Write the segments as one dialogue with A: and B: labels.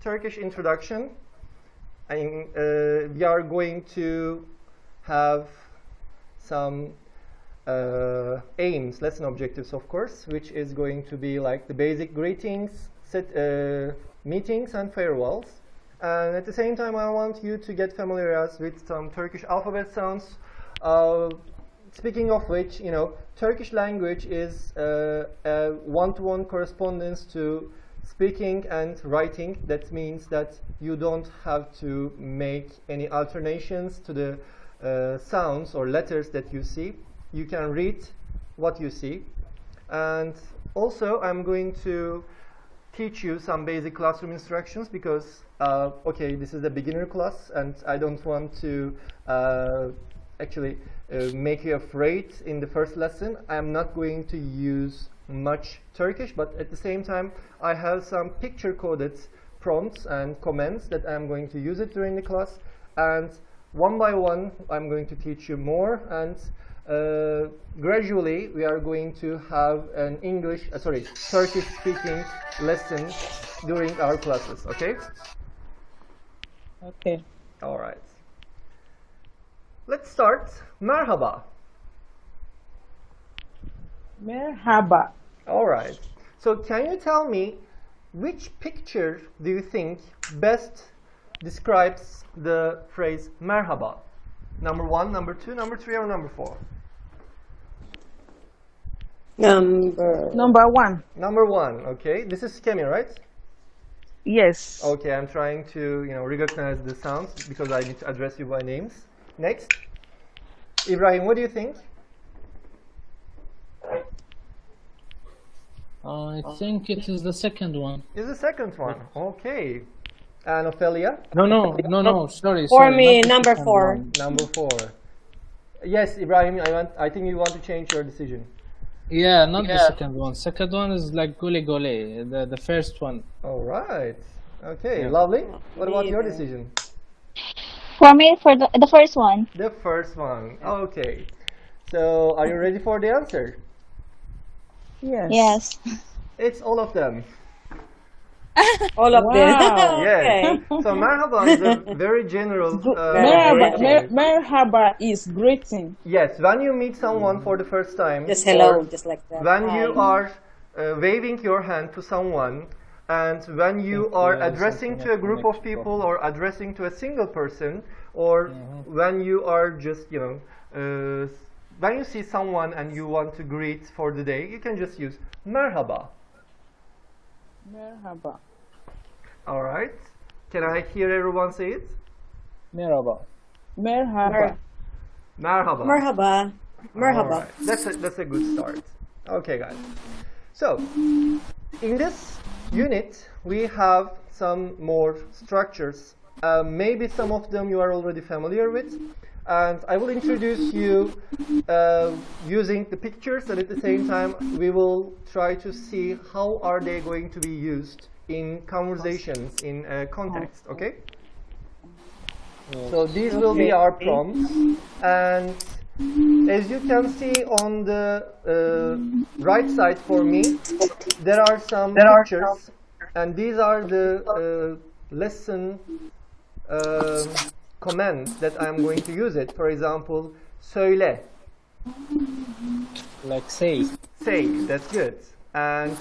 A: Turkish introduction. We are going to have some aims, lesson objectives, of course, which is going to be like the basic greetings, meetings, and farewells. And at the same time, I want you to get familiarized with some Turkish alphabet sounds. Speaking of which, you know, Turkish language is a one-to-one correspondence to speaking and writing. That means that you don't have to make any alternations to the sounds or letters that you see. You can read what you see. And also, I'm going to teach you some basic classroom instructions because, okay, this is a beginner class and I don't want to actually make you afraid in the first lesson. I'm not going to use much Turkish, but at the same time, I have some picture-coded prompts and comments that I'm going to use it during the class. And one by one, I'm going to teach you more. And gradually, we are going to have an Turkish-speaking lesson during our classes. Okay?
B: Okay.
A: All right. Let's start. Merhaba.
B: Merhaba.
A: All right. So can you tell me which picture do you think best describes the phrase merhaba? Number 1, number 2, number 3, or number 4?
B: Number 1.
A: Number 1. Okay. This is Kemi, right?
B: Yes.
A: Okay. I'm trying to, recognize the sounds because I need to address you by names. Next. Ibrahim, what do you think?
C: I think it is the second one.
A: Is the second one. Okay. And Ophelia?
C: No, sorry.
D: For me,
C: not the
D: number
C: second
D: 4.
C: one.
A: Number 4. Yes, Ibrahim, I think you want to change your decision.
C: Yeah, not the second one. Second one is like gole gole, the first one.
A: All right. Okay,
C: Yeah.
A: lovely. What about your decision?
E: For me, for the first one.
A: The first one. Okay. So, are you ready for the answer?
B: Yes.
E: Yes.
A: It's all of them.
D: All of them.
B: Wow.
A: Yes. So, merhaba is a very general
B: Merhaba,
A: greeting.
B: merhaba is greeting.
A: Yes, when you meet someone for the first time,
D: Just hello,
A: or
D: just like that.
A: when
D: Hi.
A: you are waving your hand to someone, and when you are addressing to a group of people or addressing to a single person, or when you are just, when you see someone and you want to greet for the day, you can just use merhaba.
B: Merhaba.
A: All right. Can I hear everyone say it?
C: Merhaba.
B: Merhaba.
A: Merhaba.
D: Merhaba. Merhaba.
A: All right. That's a good start. Okay, guys. So, in this unit, we have some more structures. Maybe some of them you are already familiar with. And I will introduce you using the pictures, and at the same time, we will try to see how are they going to be used in conversations, in context, okay? So these will be our prompts. And as you can see on the right side for me, there are some pictures, and these are the lesson commands that I'm going to use it. For example, söyle.
C: Like say.
A: Say, that's good. And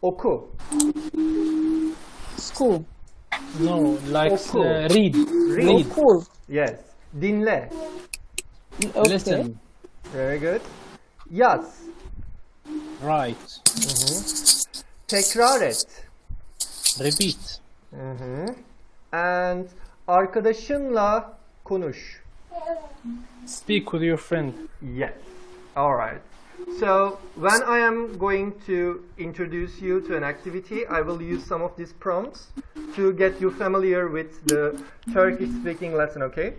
A: oku.
B: School.
C: No, like
A: Oku.
C: read. Read.
B: Cool.
A: Yes. Dinle.
B: Okay.
C: Listen.
A: Very good. Yaz.
C: Write.
A: Tekrar et.
C: Repeat.
A: And arkadaşınla konuş.
C: Speak with your friend.
A: Yes. All right. So when I am going to introduce you to an activity, I will use some of these prompts to get you familiar with the Turkish speaking lesson, okay?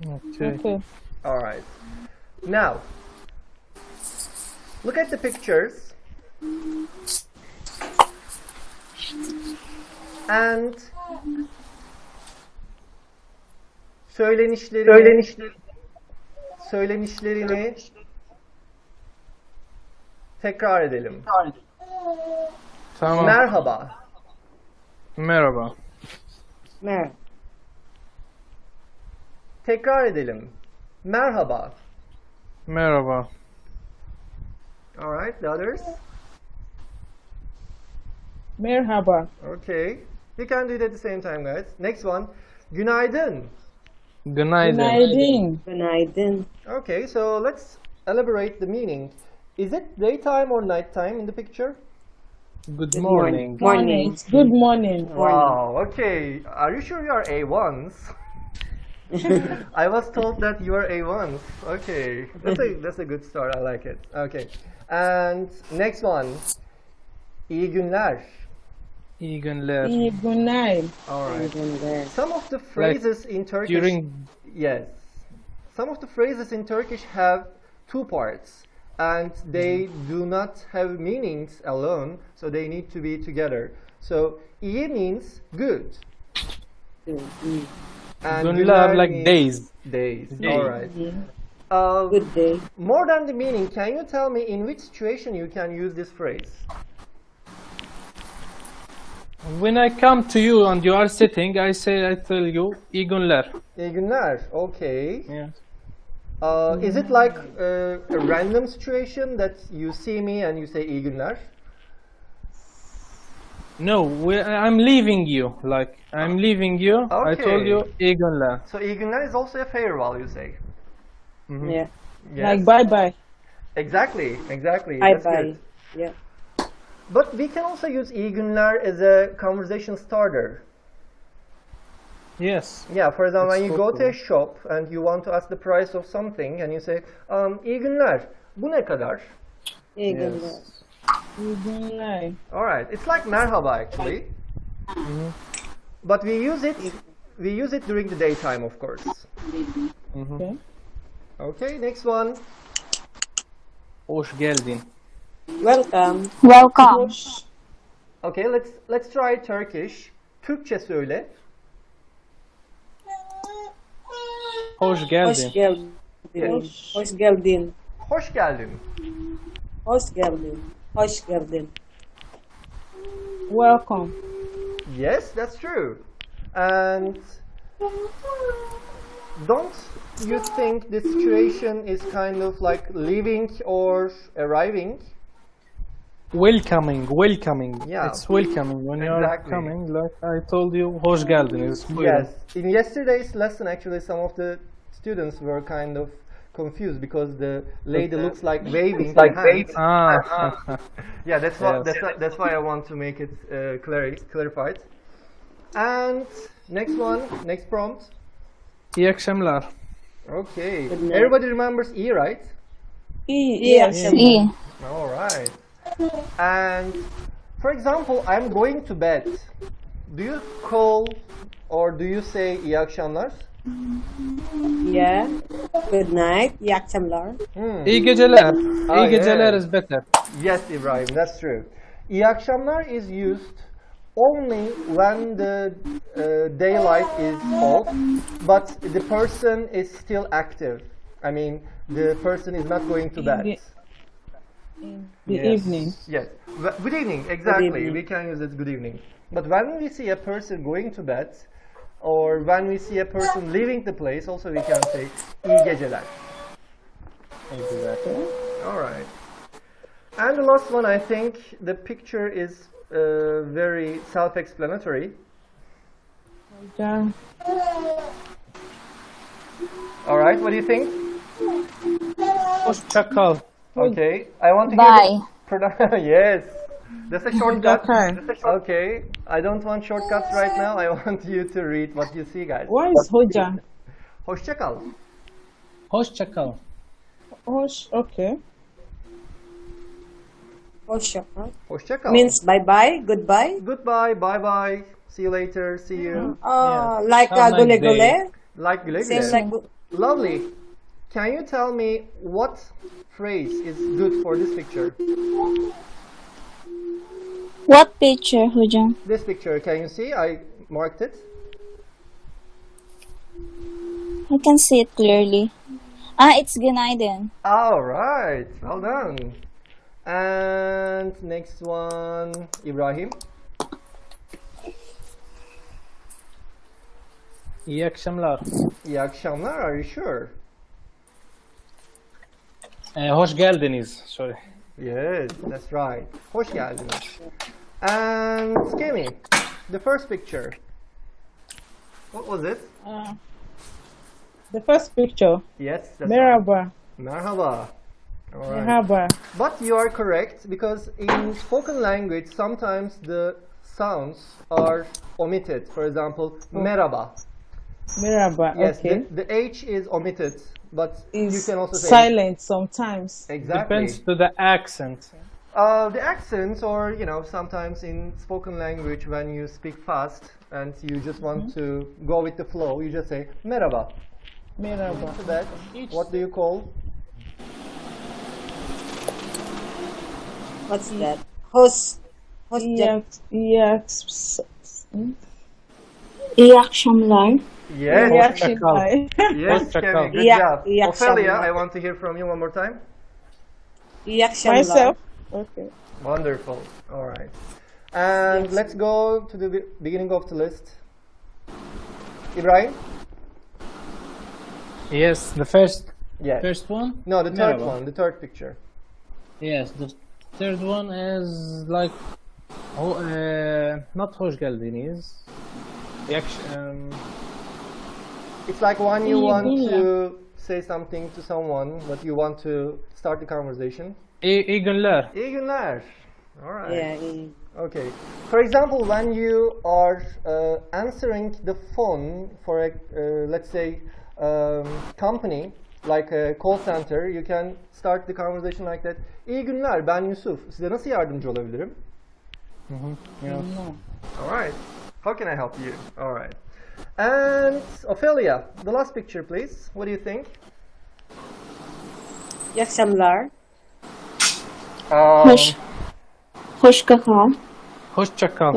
C: Okay.
B: Okay.
A: All right. Now, look at the pictures. And söylenişlerini tekrar edelim.
C: Tamam.
A: Merhaba.
C: Merhaba.
D: Mer.
A: Tekrar edelim. Merhaba.
C: Merhaba.
A: All right, the others?
B: Merhaba.
A: Okay. We can do it at the same time, guys. Next one. Günaydın.
C: Günaydın.
B: Günaydın.
D: Günaydın.
A: Okay, so let's elaborate the meaning. Is it daytime or nighttime in the picture?
C: Good morning.
D: Morning.
B: Good morning.
A: Wow, okay. Are you sure you are A1s? I was told that you are A1s. Okay, that's a good start. I like it. Okay, and next one. İyi günler.
C: İyi günler.
B: İyi günler.
A: All right.
D: Günaydın.
A: Some of the phrases in Turkish.
C: During
A: Yes. Some of the phrases in Turkish have two parts, and they do not have meanings alone, so they need to be together. So, iyi means good. And
C: günler like
A: means
C: days.
A: Days.
C: Days.
A: All right.
D: Good day.
A: More than the meaning, can you tell me in which situation you can use this phrase?
C: When I come to you and you are sitting, I tell you iyi günler.
A: İyi günler. Okay.
C: Yeah.
A: Is it like a random situation that you see me and you say iyi günler?
C: No, I'm leaving you. Like I'm leaving you. I
A: Okay.
C: told you iyi günler.
A: So iyi günler is also a farewell, you say.
D: Yeah.
A: Yes.
B: Like bye bye.
A: Exactly.
D: Bye
A: That's
D: bye.
A: good.
D: Yeah.
A: But we can also use iyi günler as a conversation starter.
C: Yes.
A: Yeah, for example, when
C: It's
A: you
C: so
A: go to a
C: cool.
A: shop and you want to ask the price of something and you say, iyi günler, bu ne kadar?
D: İyi günler.
C: Yes.
B: İyi günler.
A: Alright, it's like merhaba actually. But we use it during the daytime, of course.
B: Okay.
A: Okay, next one.
C: Hoş geldin.
D: Welcome.
E: Welcome.
A: Okay, let's try Turkish. Türkçe söyle.
C: Hoş
D: Hoş
C: geldin.
D: geldin. Hoş geldin.
A: Hoş geldin.
D: Hoş geldin. Hoş geldin.
B: Welcome.
A: Yes, that's true. And don't you think this situation is kind of like leaving or arriving?
C: Welcoming.
A: Yeah.
C: It's welcoming when you are
A: Exactly.
C: coming. Like I told you, hoş geldin is buyurun.
A: Yes. In yesterday's lesson, actually, some of the students were kind of confused because the lady looks like waving her hands.
C: Ah.
A: Yeah, that's why
C: Yes.
A: that's why I want to make it clarified. And next one, next prompt.
C: İyi akşamlar.
A: Okay.
D: Good night.
A: Everybody remembers E, right?
B: Yes.
E: E.
A: All right. And for example, I'm going to bed. Do you call or do you say iyi akşamlar?
D: Yeah. Good night. İyi akşamlar.
C: İyi geceler.
A: Ah,
C: İyi geceler
A: yes.
C: is better.
A: Yes, Ibrahim, that's true. İyi akşamlar is used only when the daylight is off, but the person is still active. I mean, the person is not going to bed.
B: The
C: Yes.
B: evening.
A: Yes. Good evening, exactly.
D: evening.
A: We can use it good evening. But when we see a person going to bed, or when we see a person leaving the place, also we can say iyi geceler.
C: Exactly.
A: All right. And the last one, I think the picture is very self-explanatory.
B: Hocam.
A: All right, what do you think?
C: Hoşça kal.
A: Okay, I want to
E: Bye.
A: Yes, that's a shortcut.
B: Okay.
A: Okay, I don't want shortcuts right now. I want you to read what you see, guys.
B: What is hocam?
A: Hoşça kal.
C: Hoşça kal.
B: Okay.
D: Hoşça kal.
A: Hoşça kal.
D: Means bye bye. Goodbye.
A: Goodbye, bye bye. See you later. See you.
D: Like
C: Have a
D: gule
C: nice day.
D: gule.
A: Like güle
D: Same
A: güle.
D: like
A: Lovely. Can you tell me what phrase is good for this picture?
E: What picture, hocam?
A: This picture, can you see? I marked it.
E: I can see it clearly. It's günaydın.
A: All right, well done. And next one, Ibrahim.
C: İyi akşamlar.
A: İyi akşamlar. Are you sure?
C: Hoş geldiniz. Sorry.
A: Yes, that's right. Hoş geldiniz. And Skemi, the first picture. What was it?
B: The first picture.
A: Yes, that's right.
B: Merhaba.
A: Merhaba. All right.
B: Merhaba.
A: But you are correct because in spoken language sometimes the sounds are omitted. For example, merhaba.
B: Merhaba.
A: Yes,
B: Okay.
A: the H is omitted, but you
B: It's
A: can also say
B: silent sometimes.
A: exactly.
C: Depends to the accent.
A: The accents, or sometimes in spoken language when you speak fast and you just want to go with the flow, you just say merhaba.
B: Merhaba.
A: So that, what do you call?
D: What's that? Hoş. Hoş
B: İyi, iyi,
E: İyi akşamlar.
A: Yes,
B: iyi
C: Hoşça kal.
B: akşamlar.
A: yes,
C: Hoşça
A: Kemi,
C: kal.
A: good
D: İyi-
A: job.
D: iyi
A: Ophelia,
D: akşamlar.
A: I want to hear from you one more time.
D: İyi akşamlar.
B: Myself. Okay.
A: Wonderful. All right. And let's go to the beginning of the list. Ibrahim?
C: Yes, the first
A: Yes.
C: one.
A: No, the third
C: Merhaba.
A: one, the third picture.
C: Yes, the third one is like not hoş geldiniz.
A: It's like when you
B: İyi
A: want
B: günler.
A: to say something to someone, but you want to start the conversation.
C: İyi günler.
A: İyi günler. All right.
D: Yeah, iyi.
A: Okay. For example, when you are answering the phone for a, let's say, company, like a call center, you can start the conversation like that. İyi günler, ben Yusuf. Size nasıl yardımcı olabilirim?
C: Yeah.
A: All right. How can I help you? All right. And Ophelia, the last picture, please. What do you think?
D: İyi akşamlar.
E: Hoşça kal.
C: Hoşça kal.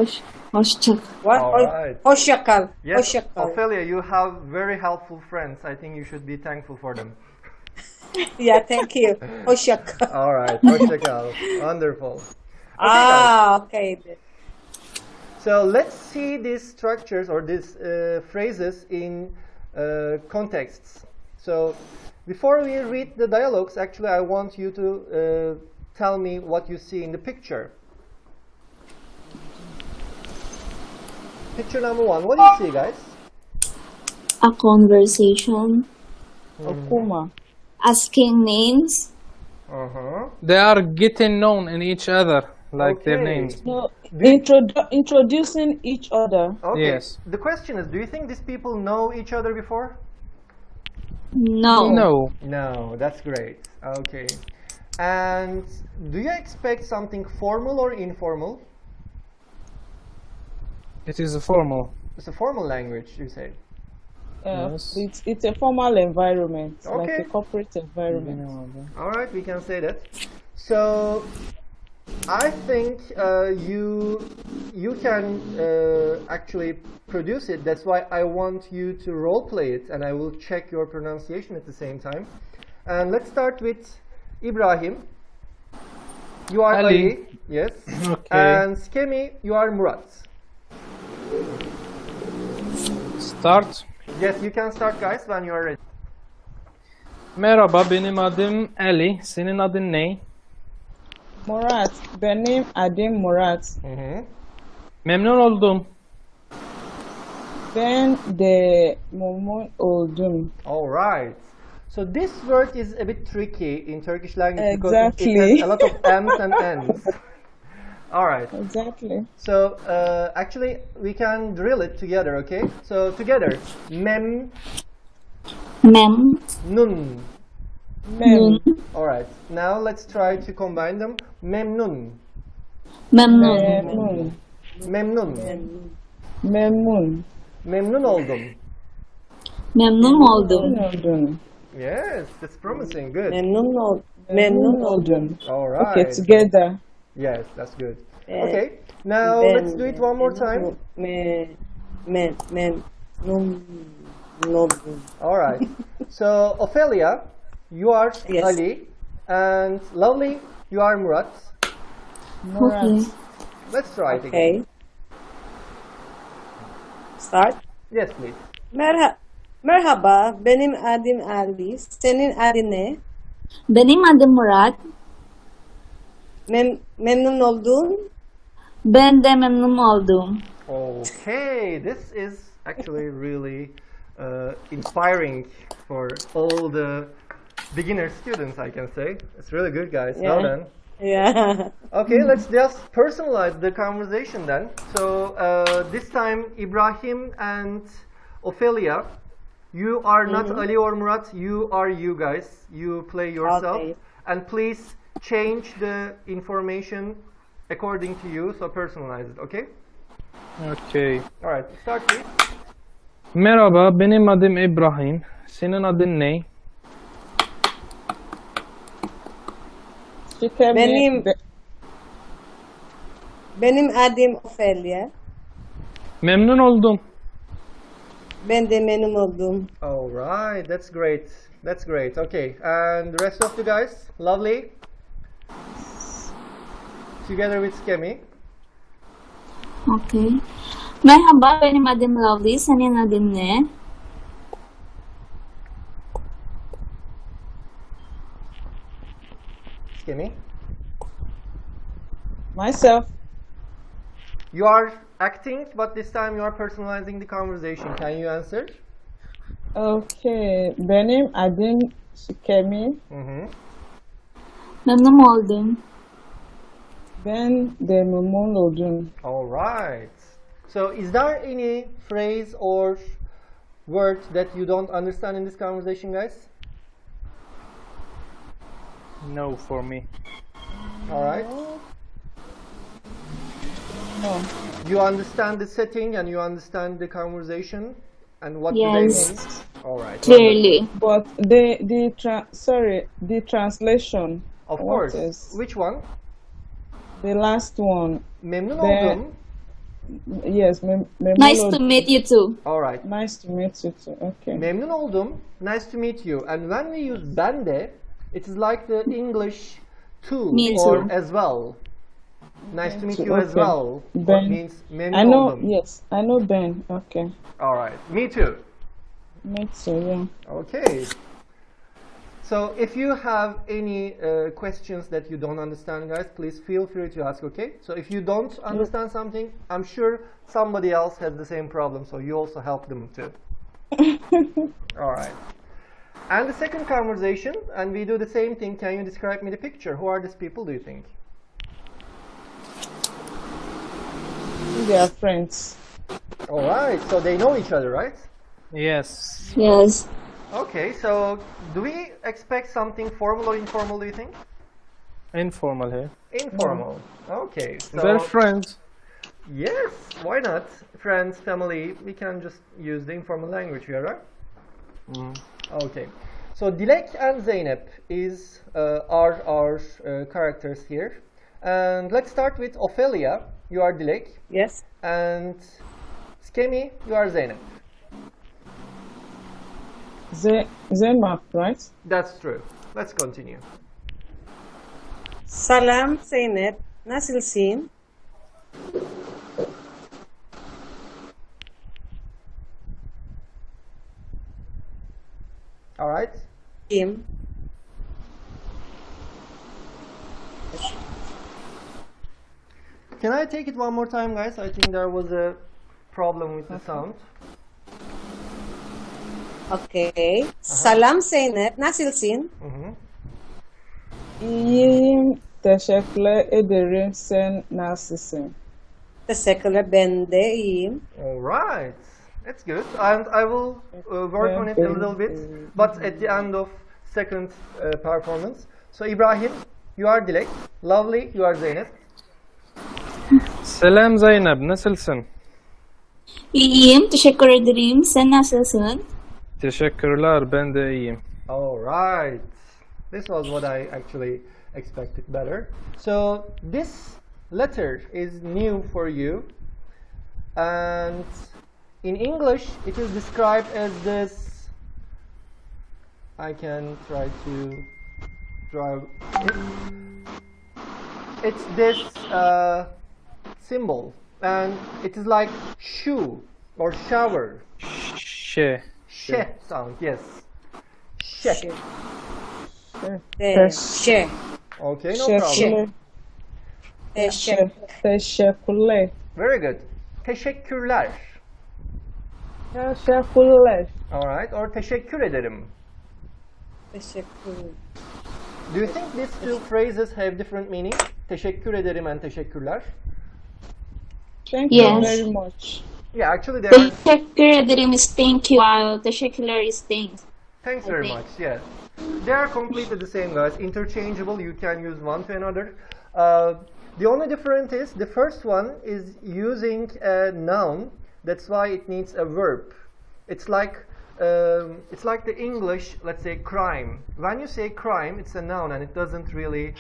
E: Hoşça kal.
D: What?
A: All right.
D: Hoşça kal.
A: Yes,
D: Hoşça kal.
A: Ophelia, you have very helpful friends. I think you should be thankful for them.
D: Yeah, thank you. Hoşça kal.
A: All right. Hoşça kal. Wonderful. guys.
D: Okay.
A: So let's see these structures or these phrases in contexts. So before we read the dialogues, actually I want you to tell me what you see in the picture. Picture number 1. What do you see, guys?
E: A conversation.
B: Okuma.
E: Asking names.
A: Uh-huh.
C: They are getting known in each other, like their
A: Okay.
C: names.
B: No, introducing each other.
A: Okay.
C: Yes.
A: The question is, do you think these people know each other before?
E: No.
C: No.
A: No, that's great. Okay. And do you expect something formal or informal?
C: It is a formal.
A: It's a formal language, you say.
C: Yes.
B: It's a formal environment, like
A: Okay.
B: a corporate environment.
A: All right, we can say that. So I think you can actually produce it. That's why I want you to role play it, and I will check your pronunciation at the same time. And let's start with Ibrahim. You are
C: Ali.
A: Ali. Yes.
C: Okay.
A: And Skemi, you are Murat.
C: Start.
A: Yes, you can start, guys, when you are ready.
C: Merhaba, benim adım Ali. Senin adın ne?
B: Murat, benim adım Murat.
A: Mm-hmm.
C: Memnun oldum.
B: Ben de memnun oldum.
A: All right. So this word is a bit tricky in Turkish language because
B: Exactly.
A: it has a lot of M's and N's. All right.
B: Exactly.
A: So actually we can drill it together, okay? So together, mem,
E: Mem.
A: nun.
B: Mem.
A: All right. Now let's try to combine them. Memnun,
E: Memnun.
B: Memnun.
A: memnun,
B: Memnun.
A: memnun oldum.
E: Memnun oldum.
B: Memnun oldum.
A: Yes, that's promising. Good.
D: Memnun oldum.
B: Memnun oldum.
A: All right.
B: Okay, together.
A: Yes, that's good.
D: Yeah.
A: Okay. Now
D: Ben-
A: let's do it one more time.
D: Oldum.
A: All right. So Ophelia, you are
D: Yes.
A: Ali, and Lovely, you are Murat.
B: Murat.
E: Okay.
A: Let's try it again.
D: Okay. Start.
A: Yes, please.
D: Merhaba, benim adım Ali. Senin adın ne?
E: Benim adım Murat.
D: Memnun oldum.
E: Ben de memnun oldum.
A: Okay, this is actually really inspiring for all the beginner students, I can say. It's really good, guys. Well
D: Yeah.
A: done.
D: Yeah.
A: Okay, let's just personalize the conversation then. So this time, Ibrahim and Ophelia, you are not Ali or Murat, you are you guys. You play yourself.
D: Okay.
A: And please change the information according to you, so personalize it, okay?
C: Okay.
A: Alright, start please.
C: Merhaba, benim adım İbrahim. Senin adın ne?
B: Şikemi,
D: Benim adım Ophelia.
C: Memnun oldum.
D: Ben de memnun oldum.
A: Alright, that's great. That's great. Okay, and the rest of the guys, lovely. Together with Skemi.
E: Okay. Merhaba, benim adım Lovely. Senin adın ne?
A: Skemi.
B: myself,
A: You are acting, but this time you are personalizing the conversation. Can you answer?
B: okay, benim adım Şikemi,
A: Mm-hmm.
E: Memnun oldum.
B: ben de memnun oldum.
A: Alright. So is there any phrase or word that you don't understand in this conversation, guys?
C: No for me.
A: Alright.
B: No,
A: You understand the setting and you understand the conversation and what do
E: Yes.
A: they mean? Alright.
E: Clearly.
B: but the translation.
A: Of
B: what
A: course.
B: is
A: Which one?
B: the last one?
A: Memnun
B: The-
A: oldum.
B: Yes, memnun
E: Nice to
B: oldum.
E: meet you too.
A: Alright.
B: Nice to meet you too. Okay.
A: Memnun oldum. Nice to meet you. And when we use bende, it is like the English too
E: Me
A: or
E: too.
A: as well. Nice to meet
B: too,
A: you as
B: okay.
A: well. What
B: Ben.
A: means memnun
B: I know.
A: oldum.
B: Yes, I know Ben. Okay.
A: Alright. Me too.
B: Me too. Yeah.
A: Okay. So if you have any questions that you don't understand, guys, please feel free to ask, okay? So if you don't understand something, I'm sure somebody else has the same problem, so you also help them too. All right. And the second conversation, and we do the same thing. Can you describe me the picture? Who are these people, do you think?
B: They are friends.
A: All right, so they know each other, right?
C: Yes.
E: Yes.
A: Okay, so do we expect something formal or informal, do you think?
C: Informal here.
A: Informal. Okay, so
C: They're friends.
A: yes, why not? Friends, family, we can just use the informal language here, right?
C: Mm.
A: Okay, so Dilek and Zeynep is our characters here. And let's start with Ophelia, you are Dilek,
D: Yes.
A: and Skemi, you are Zeynep.
B: Zeynep, right?
A: That's true. Let's continue.
D: Salam Zeynep. Nasılsın?
A: All right.
D: Kim?
A: Can I take it one more time, guys? I think there was a problem with the sound.
D: Okay. Salam Zeynep. Nasılsın?
A: Mhm.
B: İyiyim. Teşekkür ederim. Sen nasılsın?
D: Teşekkürler. Ben de iyiyim.
A: All right. That's good. And I will work on it a little bit, but at the end of second performance. So Ibrahim, you are Dilek. Lovely, you are Zeynep.
C: Selam Zeynep, nasılsın?
E: İyiyim. Teşekkür ederim. Sen nasılsın?
C: Teşekkürler, ben de iyiyim.
A: All right. This was what I actually expected better. So this letter is new for you, and in English it is described as this. I can try to draw it. It's this symbol, and it is like shoe or shower.
C: She.
A: She sound, yes. She.
D: She.
B: Teş-
D: She.
A: Okay, no problem.
B: Teşekkürler.
D: Teşekkür.
B: Teşekkürler.
A: Very good. Teşekkürler.
B: Teşekkürler.
A: Alright, or teşekkür ederim.
D: Teşekkür.
A: Do you think these two phrases have different meaning? Teşekkür ederim and teşekkürler?
B: Thank you
E: Yes.
B: very much.
A: Yeah, actually they are.
E: Teşekkür ederim is thank you, while teşekkürler is thanks.
A: Thanks very much. Yes, they are completely the same, guys. Interchangeable. You can use one to another. The only difference is the first one is using a noun. That's why it needs a verb. It's like the English, let's say, crime. When you say crime, it's a noun and it doesn't really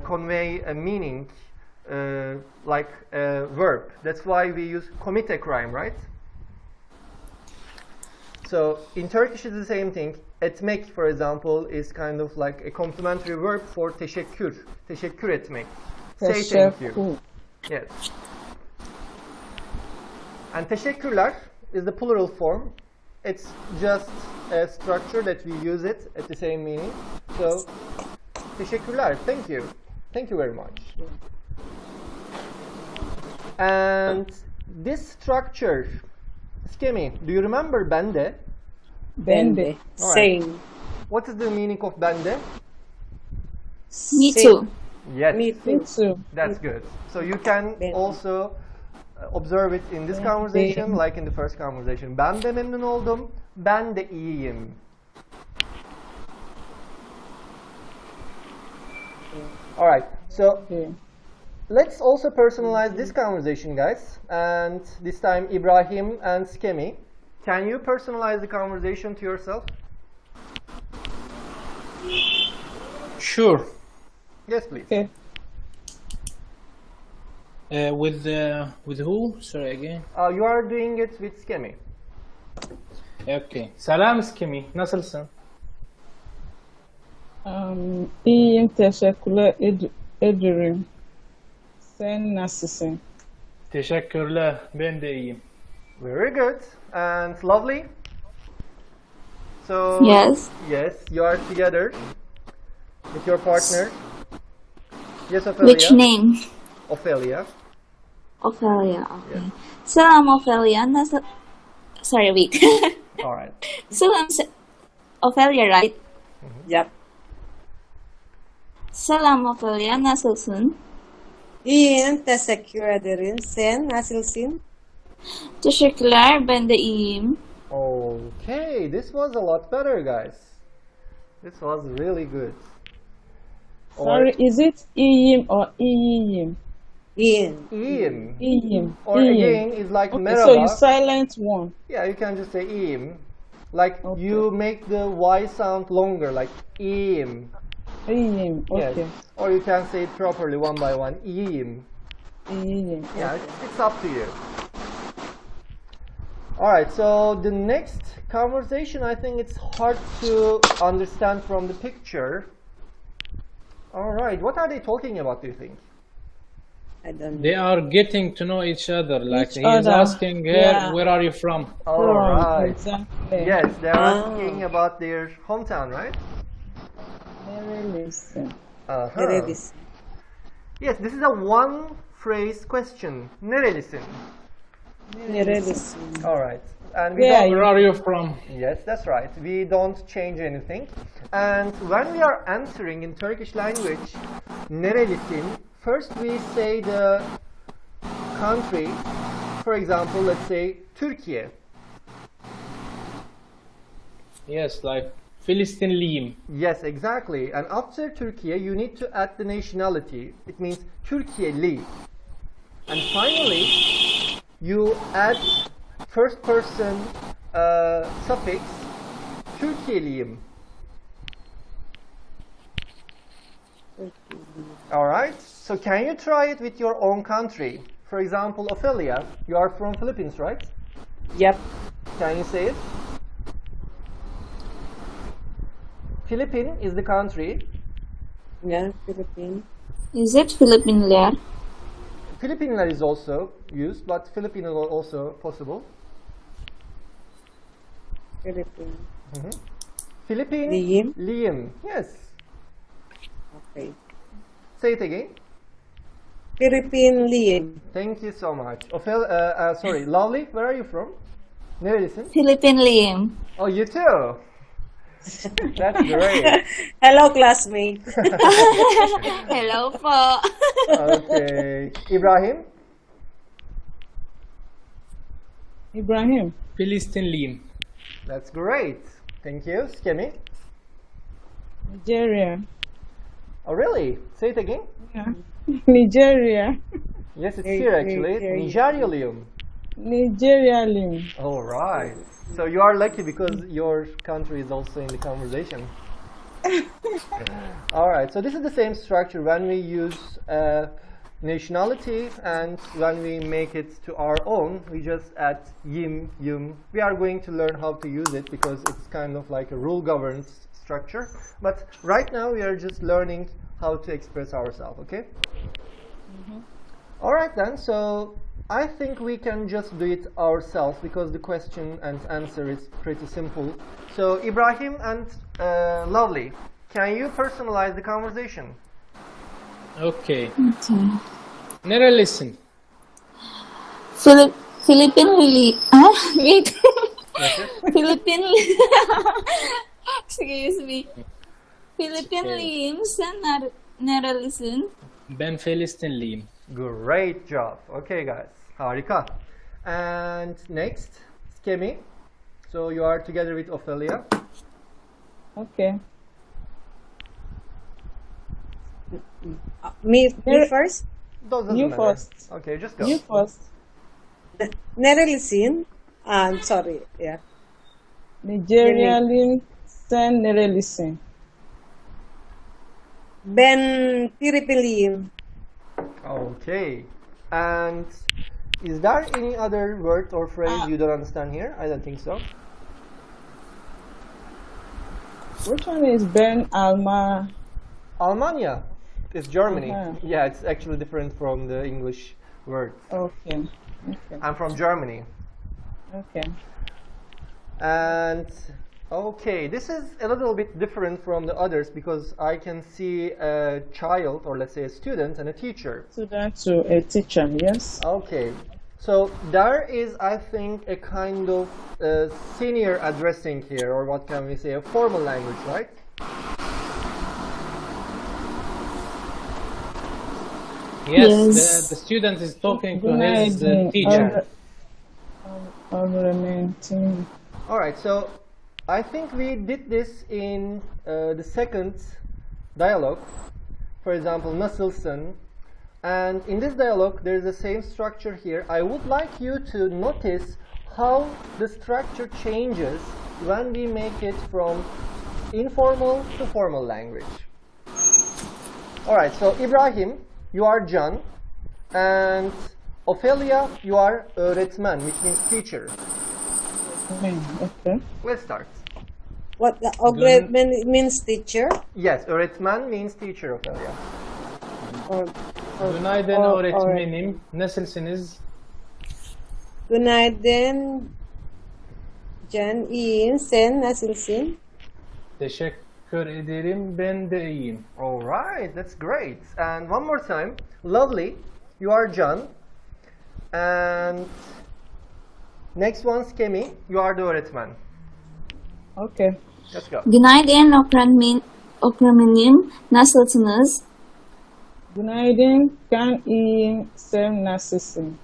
A: convey a meaning like a verb. That's why we use commit a crime, right? So in Turkish it's the same thing. Etmek, for example, is kind of like a complementary verb for teşekkür. Teşekkür etmek. Say thank you.
B: Teşekkür.
A: Yes. And teşekkürler is the plural form. It's just a structure that we use it at the same meaning. So teşekkürler, thank you. Thank you very much. And this structure, Skemi, do you remember bende?
B: Bende.
A: Alright.
D: Same.
A: What is the meaning of bende?
E: Me
D: Same.
E: too.
A: Yes,
D: Me
B: Me
D: too.
B: too.
A: that's good. So you can
D: Bende.
A: also observe it in this conversation like in the first conversation. Ben de memnun oldum. Ben de iyiyim. Alright, so
B: Okay.
A: let's also personalize this conversation, guys. And this time, Ibrahim and Skemi. Can you personalize the conversation to yourself?
C: Sure.
A: Yes, please.
B: Okay.
C: With who? Sorry again.
A: You are doing it with Skemi.
C: Okay. Selam Skemi. Nasılsın?
B: İyiyim, teşekkürler ederim. Sen nasılsın?
C: Teşekkürler. Ben de iyiyim.
A: Very good and lovely. So
E: Yes.
A: yes, you are together with your partner. Yes, Ophelia.
E: Which name?
A: Ophelia.
E: Ophelia. Okay. Selam Ophelia. Sorry, wait.
A: All right.
E: Selam Ophelia, right?
D: Yep.
E: Selam Ophelia. Nasılsın?
D: İyiyim, teşekkür ederim. Sen nasılsın?
E: Teşekkürler. Ben de iyiyim.
A: Okay, this was a lot better, guys. This was really good.
B: Sorry, is it iyiyim or iyiyim?
D: İyiyim.
A: İyiyim.
B: İyiyim.
A: Or
B: iyiyim.
A: again is like
B: Okay,
A: merhaba.
B: so you silent one.
A: Yeah, you can just say iyiyim. Like
B: Okay.
A: you make the Y sound longer, like iyiyim.
B: İyiyim.
A: Yes.
B: Okay.
A: Or you can say it properly one by one. İyiyim.
B: İyiyim.
A: Yeah, it's up to you. Alright, so the next conversation, I think it's hard to understand from the picture. Alright, what are they talking about, do you think?
D: I don't know.
C: They are getting to know each other. Like
B: Each
C: he is
B: other.
C: asking her,
B: Yeah.
C: where are you from?
A: Alright.
B: Exactly.
A: Yes, they're
D: Ah.
A: asking about their hometown, right?
B: Nerelisin?
A: Uh-huh.
D: Nerelisin?
A: Yes, this is a one phrase question. Nerelisin?
D: Nerelisin?
A: Alright. And we
B: Yeah,
A: don't
C: Where are you from?
A: Yes, that's right. We don't change anything. And when we are answering in Turkish language, nerelisin, first we say the country. For example, let's say Türkiye.
C: Yes, like Filistinliyim.
A: Yes, exactly. And after Türkiye, you need to add the nationality. It means Türkiyeli. And finally, you add first person suffix Türkiyeliyim. Alright, so can you try it with your own country? For example, Ophelia, you are from Philippines, right?
D: Yep.
A: Can you say it? Philippine is the country.
D: Yeah, Philippines.
E: Is it Filipinler?
A: Filipinler is also used, but Filipino is also possible.
D: Philippine.
A: Philippine.
D: Liyim.
A: Liyim. Yes.
D: Okay.
A: Say it again.
D: Philippine Liyim.
A: Thank you so much. Sorry, Lovely, where are you from? Nerelisin?
E: Philippine Liam.
A: Oh, you too. That's great.
D: Hello, classmate.
E: Hello po.
A: Okay. Ibrahim?
B: Ibrahim.
C: Philippine.
A: That's great. Thank you. Skemi?
B: Nigeria.
A: Oh, really? Say it again.
B: Yeah. Nigeria.
A: Yes, it's here actually. Nigeria.
B: Nigeria Lim.
A: All right. So you are lucky because your country is also in the conversation. All right. So this is the same structure when we use nationality, and when we make it to our own, we just add yim, yum. We are going to learn how to use it because it's kind of like a rule-governed structure. But right now we are just learning how to express ourselves, okay? All right then, so I think we can just do it ourselves because the question and answer is pretty simple. So Ibrahim and Lovely, can you personalize the conversation?
C: Okay.
E: Okay.
C: Nerelisin?
E: Philippine Wait. Philippine Excuse me. Philippine
C: Okay.
E: Liam sen nerelisin?
C: Ben Filistinliyim.
A: Great job. Okay guys, harika. And next, Skemi. So you are together with Ophelia.
B: Okay.
D: Me first.
A: Doesn't
B: You
A: matter.
B: first.
A: Okay, just go.
B: You first.
D: Nerelisin. Sorry. Yeah.
B: Nigeria Lim sen nerelisin?
D: Ben Philippine Liyim.
A: Okay. And is there any other word or phrase you don't understand here? I don't think so.
B: Which one is Ben Alma?
A: Almanya is Germany.
B: Uh-huh.
A: Yeah, it's actually different from the English word.
B: Okay. Okay.
A: I'm from Germany.
B: Okay.
A: And okay, this is a little bit different from the others because I can see a child, or let's say a student, and a teacher.
B: Student to a teacher, yes?
A: Okay, so there is, I think, a kind of senior addressing here, or what can we say, a formal language, right?
C: Yes, the student is talking to his teacher.
A: All right, so I think we did this in the second dialogue. For example, nasılsın? And in this dialogue, there is the same structure here. I would like you to notice how the structure changes when we make it from informal to formal language. All right, so Ibrahim, you are Can, and Ophelia, you are öğretmen, which means teacher.
B: Okay.
A: Let's start.
D: What öğretmen means teacher?
A: Yes, öğretmen means teacher, Ophelia.
C: Günaydın öğretmenim. Nasılsınız?
D: Günaydın. Can, iyiyim. Sen nasılsın?
C: Teşekkür ederim. Ben de iyiyim.
A: All right, that's great. And one more time, Lovely, you are Can. And next one, Skemi, you are the öğretmen.
B: Okay.
A: Let's go.
E: Günaydın öğretmenim. Nasılsınız?
B: Günaydın. Ben iyiyim. Sen nasılsın?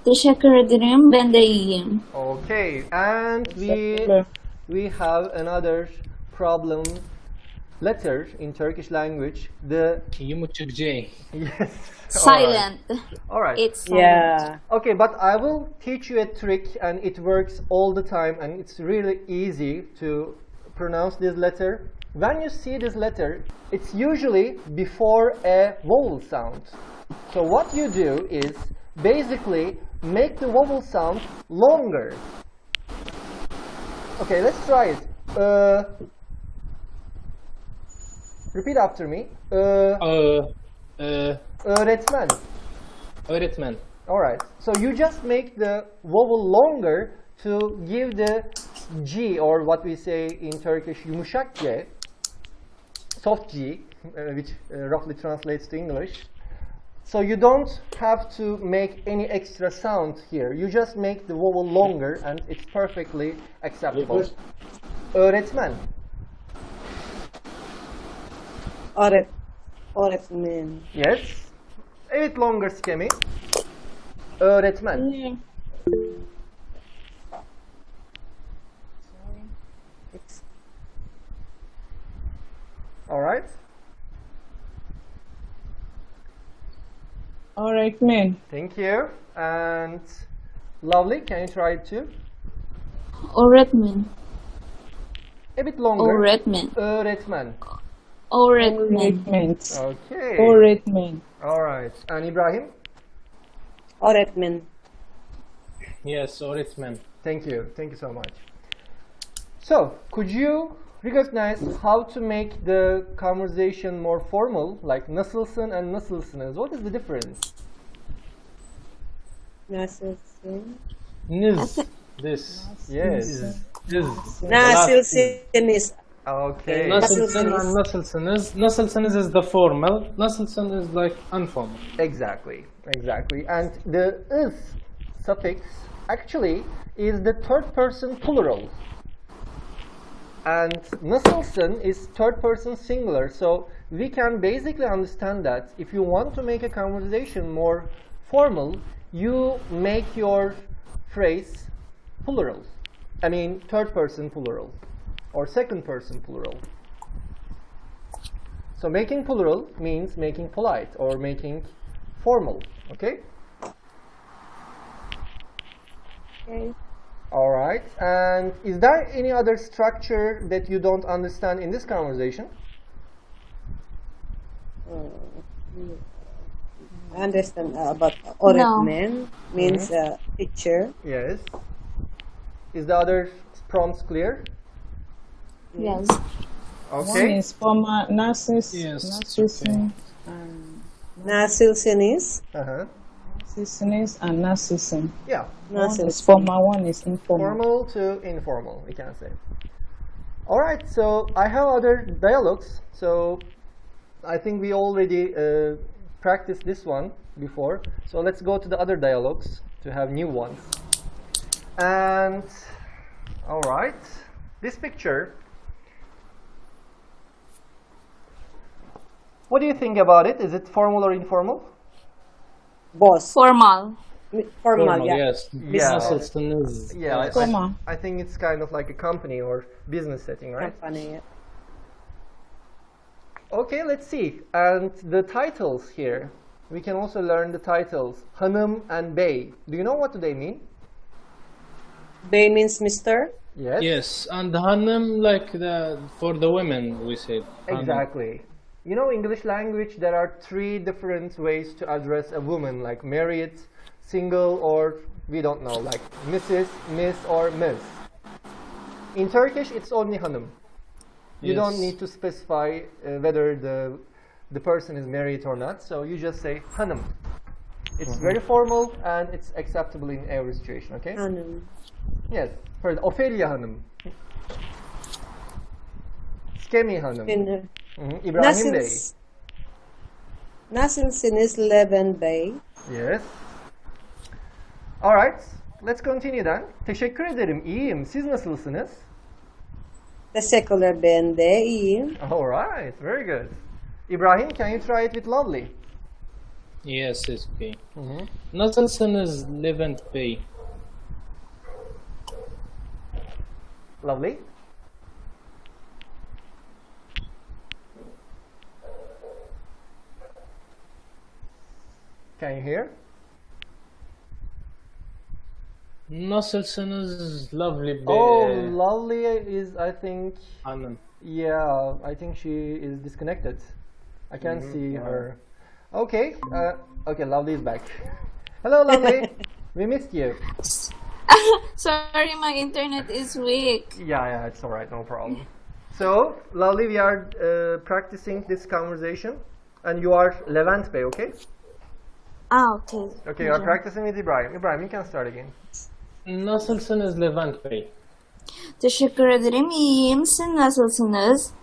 E: Teşekkür ederim. Ben de iyiyim.
A: Okay, and we have another problem letter in Turkish language. The
C: Yumuşak J.
A: yes.
E: Silent.
A: All right.
E: It's silent.
D: Yeah.
A: Okay, but I will teach you a trick, and it works all the time, and it's really easy to pronounce this letter. When you see this letter, it's usually before a vowel sound. So what you do is basically make the vowel sound longer. Okay, let's try it. Repeat after me. Öğretmen.
C: Öğretmen.
A: Alright, so you just make the vowel longer to give the G, or what we say in Turkish yumuşak G, soft G, which roughly translates to English. So you don't have to make any extra sound here. You just make the vowel longer and it's perfectly acceptable. Öğretmen.
D: Öğretmen.
A: Yes. A bit longer skemi. Öğretmen.
B: Yeah.
A: All right.
B: All right, man.
A: Thank you. And Lovely, can you try it too?
E: Öğretmen.
A: A bit longer.
E: Öğretmen.
A: Öğretmen.
E: Öğretmen.
A: Okay.
B: Öğretmen.
A: All right. And Ibrahim?
D: Öğretmen.
C: Yes, öğretmen.
A: Thank you. Thank you so much. So, could you recognize how to make the conversation more formal, like nasılsın and nasılsınız? What is the difference?
D: Nasılsın?
C: Niz. This.
A: Yes.
C: This.
D: Nasılsınız?
A: Okay.
C: Nasılsın and nasılsınız. Nasılsınız is the formal. Nasılsın is like informal.
A: Exactly. Exactly. And the is suffix actually is the third person plural. And nasılsın is third person singular. So we can basically understand that if you want to make a conversation more formal, you make your phrase plural. I mean third person plural or second person plural. So making plural means making polite or making formal. Okay?
D: Okay.
A: All right. And is there any other structure that you don't understand in this conversation?
D: I understand about öğretmen means teacher.
A: Yes. Is the other prompts clear?
E: Yes.
B: One
A: Okay.
B: is formal narcissist.
C: Yes,
B: Narcissism.
D: Nasılsınız?
A: Uh-huh.
B: Narcissism and narcissism.
A: Yeah.
B: One is
D: Nasılsın?
B: formal, one is informal.
A: Formal to informal, we can say. All right. So I have other dialogues. So I think we already practiced this one before. So let's go to the other dialogues to have new ones. And all right, this picture. What do you think about it? Is it formal or informal?
D: Boss.
E: Formal.
D: Formal, yeah.
C: Yes.
A: Yeah.
C: Nasılsınız.
A: Yeah,
B: Formal.
A: I think it's kind of like a company or business setting, right?
D: Company, yeah.
A: Okay, let's see. And the titles here, we can also learn the titles. Hanım and bey. Do you know what do they mean?
D: Bey means Mr.
A: Yes.
C: Yes, and hanım like the for the women we said. Hanım.
A: Exactly. You know, English language, there are three different ways to address a woman, like married, single, or we don't know, like Mrs., Miss, or Ms. In Turkish, it's only hanım. You don't
C: Yes.
A: need to specify whether the person is married or not, so you just say hanım. It's very formal and it's acceptable in every situation, okay?
D: Hanım.
A: Yes. For Ophelia hanım. Skemi hanım.
D: Şimdi,
A: İbrahim Bey.
D: Nasılsınız Levent Bey?
A: Yes. Alright. Let's continue then. Teşekkür ederim. İyiyim. Siz nasılsınız?
D: Teşekkürler, ben de iyiyim.
A: Alright. Very good. Ibrahim, can you try it with Lovely?
C: Yes, it's okay. Nasılsınız Levent Bey?
A: Lovely. Can you hear?
C: Nasılsınız Lovely Bey?
A: Oh, Lovely is, I think,
C: Hanım.
A: yeah, I think she is disconnected. I can't see her. Okay, okay, Lovely is back. Hello, Lovely. We missed you.
E: Sorry, my internet is weak.
A: Yeah, it's alright, no problem. So, Lovely, we are practicing this conversation, and you are Levent Bey, okay?
E: Ah, okay.
A: Okay, you are practicing with Ibrahim. Ibrahim, you can start again.
C: Nasılsınız Levent Bey?
E: Teşekkür ederim. İyiyim. Siz nasılsınız?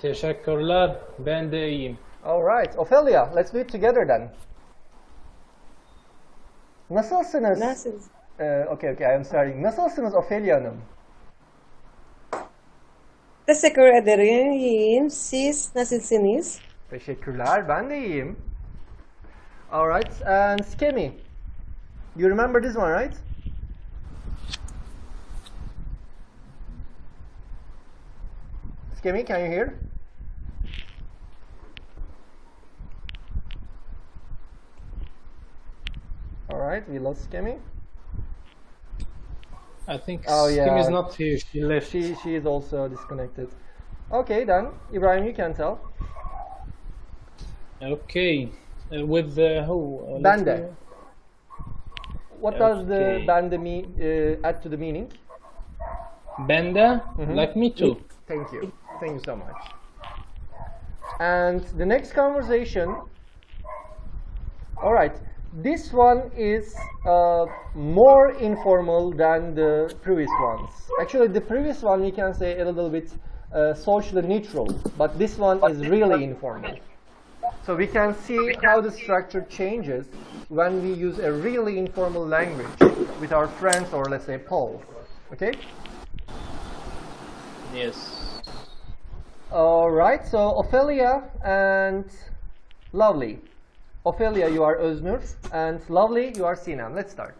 C: Teşekkürler. Ben de iyiyim.
A: All right, Ophelia, let's do it together then. Nasılsınız?
D: Nasıl?
A: Okay, I'm starting. Nasılsınız Ophelia Hanım?
D: Teşekkür ederim. İyiyim. Siz nasılsınız?
A: Teşekkürler, ben de iyiyim. All right, and Skemi, you remember this one, right? Skemi, can you hear? All right, we lost Skemi.
C: I think
A: Oh,
C: Kim
A: yeah.
C: is not here. She left.
A: She is also disconnected. Okay, then Ibrahim, you can tell.
C: Okay. With who?
A: Bende. What does the
C: Okay.
A: bende mean? Add to the meaning?
C: Bende? Like me too.
A: Thank you. Thank you so much. And the next conversation. All right. This one is more informal than the previous ones. Actually, the previous one we can say a little bit socially neutral, but this one is really informal. So we can see how the structure changes when we use a really informal language with our friends or let's say Poles. Okay?
C: Yes.
A: All right. So Ophelia and Lovely. Ophelia, you are Öznur, and Lovely, you are Sinem. Let's start.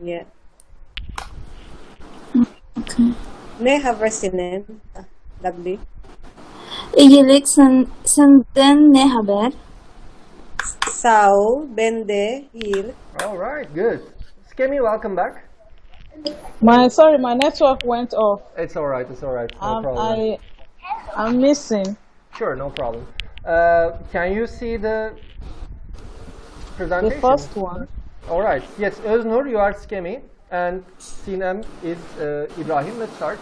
D: Yeah.
E: Okay.
D: Ne haber senin? Lovely.
E: İyilik senden ne haber?
D: Sağ ol. Ben de iyiyim.
A: All right, good. Skemi, welcome back.
B: Sorry, my network went off.
A: It's all right. It's all right. No problem.
B: I'm missing.
A: Sure, no problem. Can you see the presentation?
B: The first one.
A: All right. Yes, Öznur, you are Skemi, and Sinem is Ibrahim. Let's start.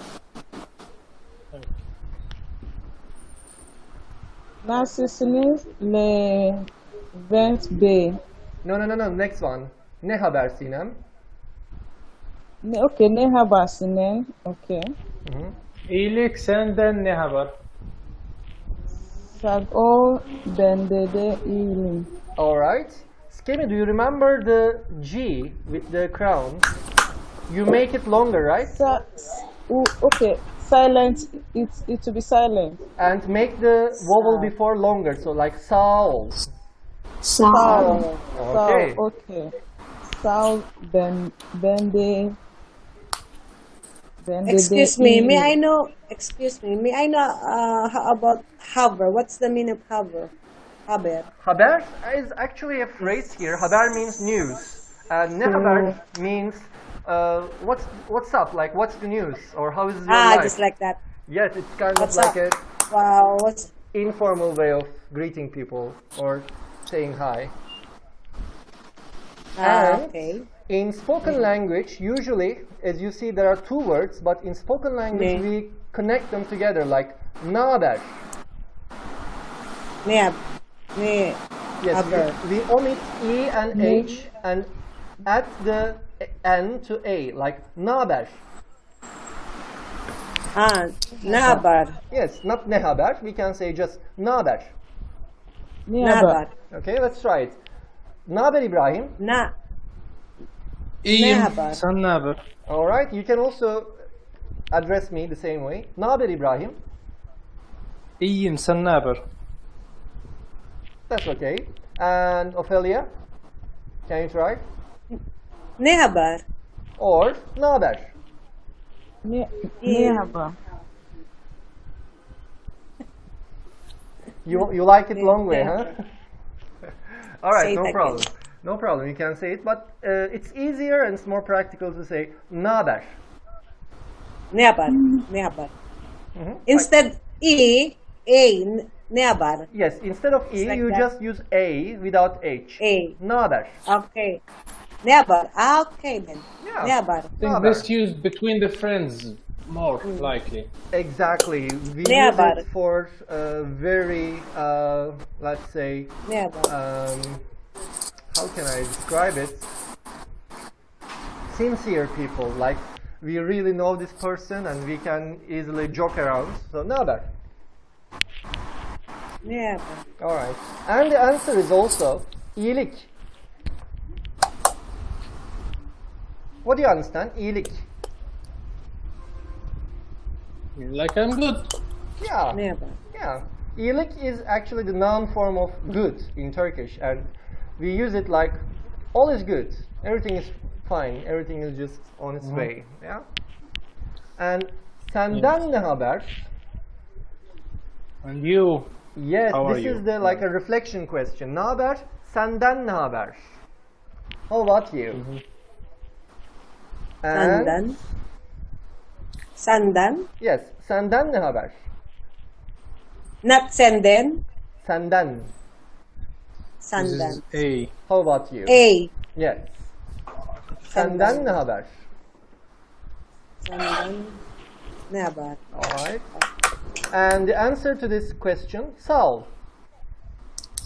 B: Nasılsınız? Levent Bey.
A: No. Next one. Ne haber Sinem?
B: Okay, ne haber senin? Okay.
C: İyilik senden ne haber?
B: Sağ ol, bende de iyiyim.
A: All right. Skemi, do you remember the G with the crown? You make it longer, right?
B: Okay, silent. It to be silent.
A: And make the vowel before longer, so like Saul.
E: Sağ ol.
A: Okay.
B: Okay. Sağ ol, bende
D: Excuse me. May I know? Excuse me. May I know how about hover? What's the meaning of hover? Haber.
A: Haber is actually a phrase here. Haber means news. And ne haber means what's up? Like what's the news? Or how is your life?
D: Just like that.
A: Yes, it's kind
D: What's
A: of like
D: up?
A: a
D: Wow. What's
A: informal way of greeting people or saying hi. And
D: okay.
A: in spoken language, usually, as you see, there are two words, but in spoken language,
D: Ne.
A: we connect them together like naber.
D: Ne
A: Yes,
D: Haber.
A: we omit E and H and add the N to A, like naber.
D: Ne haber?
A: Yes, not ne haber, we can say just naber.
B: Ne
D: Ne haber?
A: Okay, let's try it. Naber İbrahim.
C: İyiyim.
D: haber?
C: Sen ne haber?
A: All right, you can also address me the same way. Naber İbrahim.
C: İyiyim. Sen ne haber?
A: That's okay. And Ophelia, can you try?
D: Ne haber?
A: Or naber.
B: Ne haber?
A: You like it long way, huh? All right,
D: Say it
A: no
D: again.
A: problem. No problem, you can say it, but it's easier and it's more practical to say naber.
D: Ne haber? Ne haber? Instead ne haber?
A: Yes, instead of E,
D: like
A: you
D: that.
A: just use A without H.
D: A.
A: Naber.
D: Okay. Ne haber? Okay then.
A: Yeah.
D: Ne haber?
C: I think
A: Naber.
C: this used between the friends more likely.
A: Exactly. We
D: Ne
A: use
D: haber?
A: it for very, let's say,
D: Ne haber?
A: how can I describe it? Sincere people. Like we really know this person and we can easily joke around. So ne haber?
D: Yeah.
A: All right. And the answer is also iyilik. What do you understand? İyilik.
C: Like I'm good.
A: Yeah.
D: Never.
A: Yeah. İyilik is actually the noun form of good in Turkish, and we use it like all is good. Everything is fine. Everything is just on its way. Yeah. And senden ne haber?
C: And you?
A: Yes,
C: How are
A: this
C: you?
A: is the like a reflection question. Ne haber? Senden ne haber? How about you? And
D: Sandan. Sandan.
A: yes, senden ne haber?
D: Not senden.
A: Senden.
C: This
D: Sandan.
C: is A.
A: How about you?
D: A.
A: Yes. Senden ne haber?
D: Sandan. Never.
A: All right. And the answer to this question, sağ ol.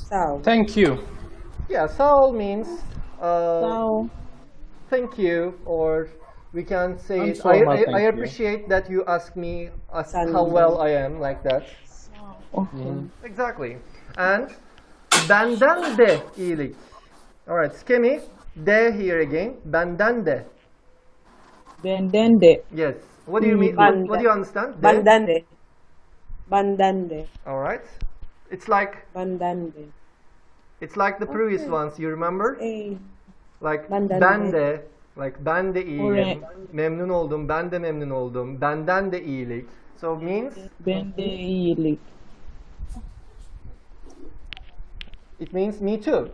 D: So.
C: Thank you.
A: Yeah, sağ ol means
B: So,
A: thank you, or we can say
C: I'm
A: it,
C: so much
A: I
C: thank you.
A: appreciate that you ask me how
D: Senden.
A: well I am, like that.
B: okay.
A: Exactly. And benden de iyilik. All right, Skemi, de here again. Benden de.
B: Then the
A: Yes. What do you mean?
D: Benden.
A: What do you understand? De?
D: Bandande. Bandande.
A: All right. It's like
D: Bandande.
A: the previous ones. You remember?
D: A.
A: Like
D: Benden
A: ben
D: de.
A: de, like ben de iyiyim.
B: Alright.
A: Memnun oldum. Ben de memnun oldum. Benden de iyilik. So means
B: iyilik.
A: it means me too.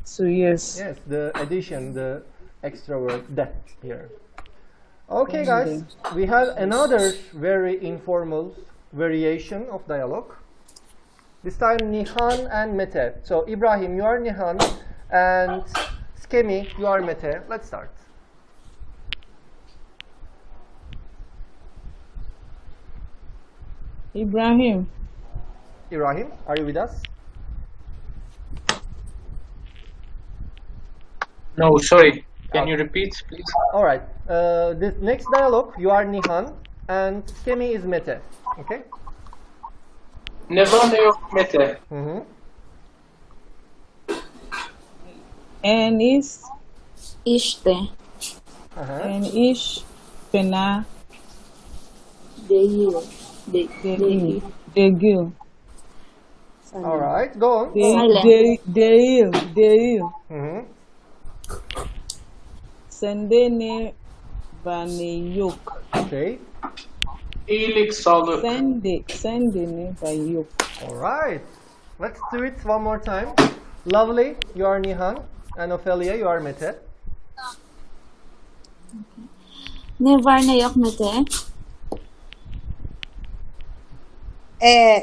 B: So yes.
A: Yes, the addition, the extra word de here. Okay, guys, we have another very informal variation of dialogue. This time Nihan and Mete. So Ibrahim, you are Nihan, and Skemi, you are Mete. Let's start.
B: Ibrahim,
A: Ibrahim, are you with us?
C: No, sorry. Can you repeat, please?
A: All right. This next dialogue, you are Nihan, and Skemi is Mete. Okay.
C: Ne yok Mete.
A: Mm-hmm.
B: en is
E: İşte.
A: Uh-huh.
B: en iş fena
E: Değil.
B: değil. Değil.
A: All right. Go on.
B: Değil.
A: Mm-hmm.
B: Sende ne bana yok.
A: Okay.
C: İyilik, sağlık.
B: Sende ne bana yok.
A: All right. Let's do it one more time. Lovely, you are Nihan, and Ophelia, you are Mete.
E: Ne var ne yok Mete?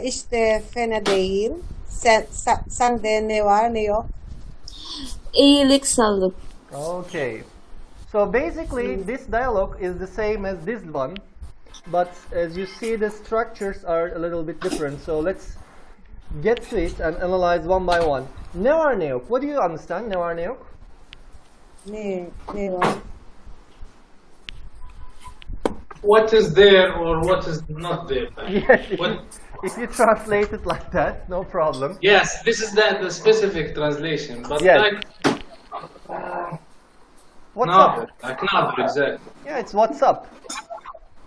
D: İşte fena değil. Sende ne var ne yok?
E: İyilik, sağlık.
A: Okay. So basically, this dialogue is the same as this one, but as you see, the structures are a little bit different. So let's get to it and analyze one by one. Ne var ne yok? What do you understand? Ne var ne yok?
D: Ne var?
C: What is there or what is not there?
A: Yes.
C: What?
A: If you translate it like that, no problem.
C: Yes, this is the specific translation, but
A: Yes.
C: like
A: What's
C: neither,
A: up?
C: like neither, exactly.
A: Yeah, it's what's up.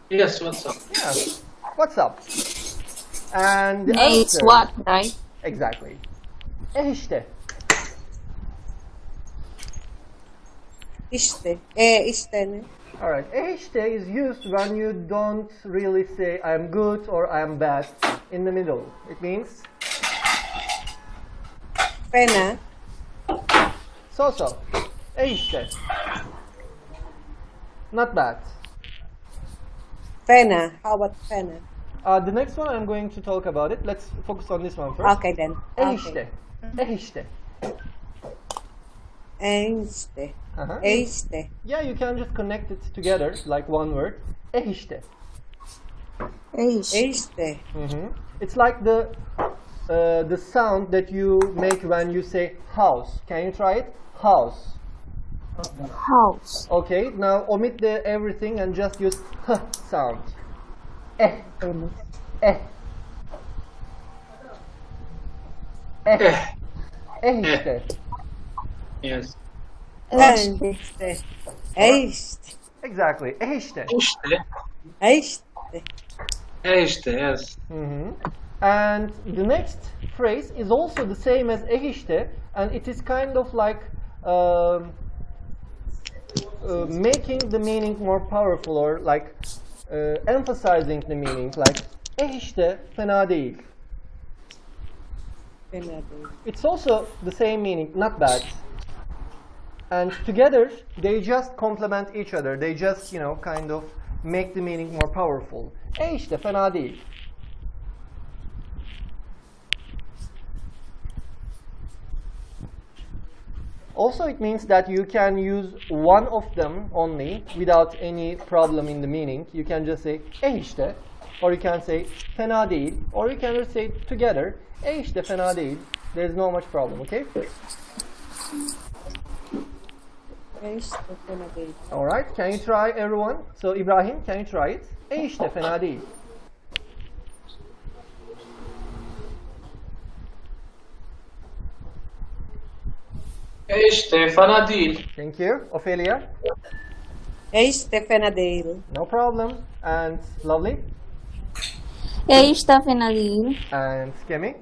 C: Yes, what's up?
A: Yeah, what's up? And the
E: It's
A: answer.
E: what, right?
A: Exactly. İşte.
D: İşte. İşte ne?
A: Alright, işte is used when you don't really say I'm good or I'm bad in the middle. It means
D: Fena.
A: so. İşte. Not bad.
D: Fena. How about fena?
A: The next one I'm going to talk about it. Let's focus on this one first.
D: Okay then. Okay.
A: İşte. İşte.
D: İşte.
A: Uh-huh.
D: İşte.
A: Yeah, you can just connect it together like one word. İşte.
D: İşte.
A: Mm-hmm. It's like the sound that you make when you say house. Can you try it? House.
E: House.
A: Okay, now omit the everything and just use h sound. Eh, eh, işte.
F: Yes.
D: İşte. İşte.
A: Exactly, işte.
F: İşte.
D: İşte.
F: İşte. Yes.
A: And the next phrase is also the same as işte, and it is kind of like making the meaning more powerful, or like emphasizing the meaning, like işte fena değil.
D: Fena değil.
A: It's also the same meaning, not bad. And together, they just complement each other. They just, you know, kind of make the meaning more powerful. İşte fena değil. Also, it means that you can use one of them only without any problem in the meaning. You can just say işte, or you can say fena değil, or you can just say together işte fena değil. There's no much problem, okay?
D: İşte fena değil.
A: Alright, can you try everyone? So Ibrahim, can you try it? İşte fena değil.
F: İşte fena değil.
A: Thank you. Ophelia?
D: İşte fena değil.
A: No problem. And Lovely?
E: İşte fena değil.
A: And Skemi?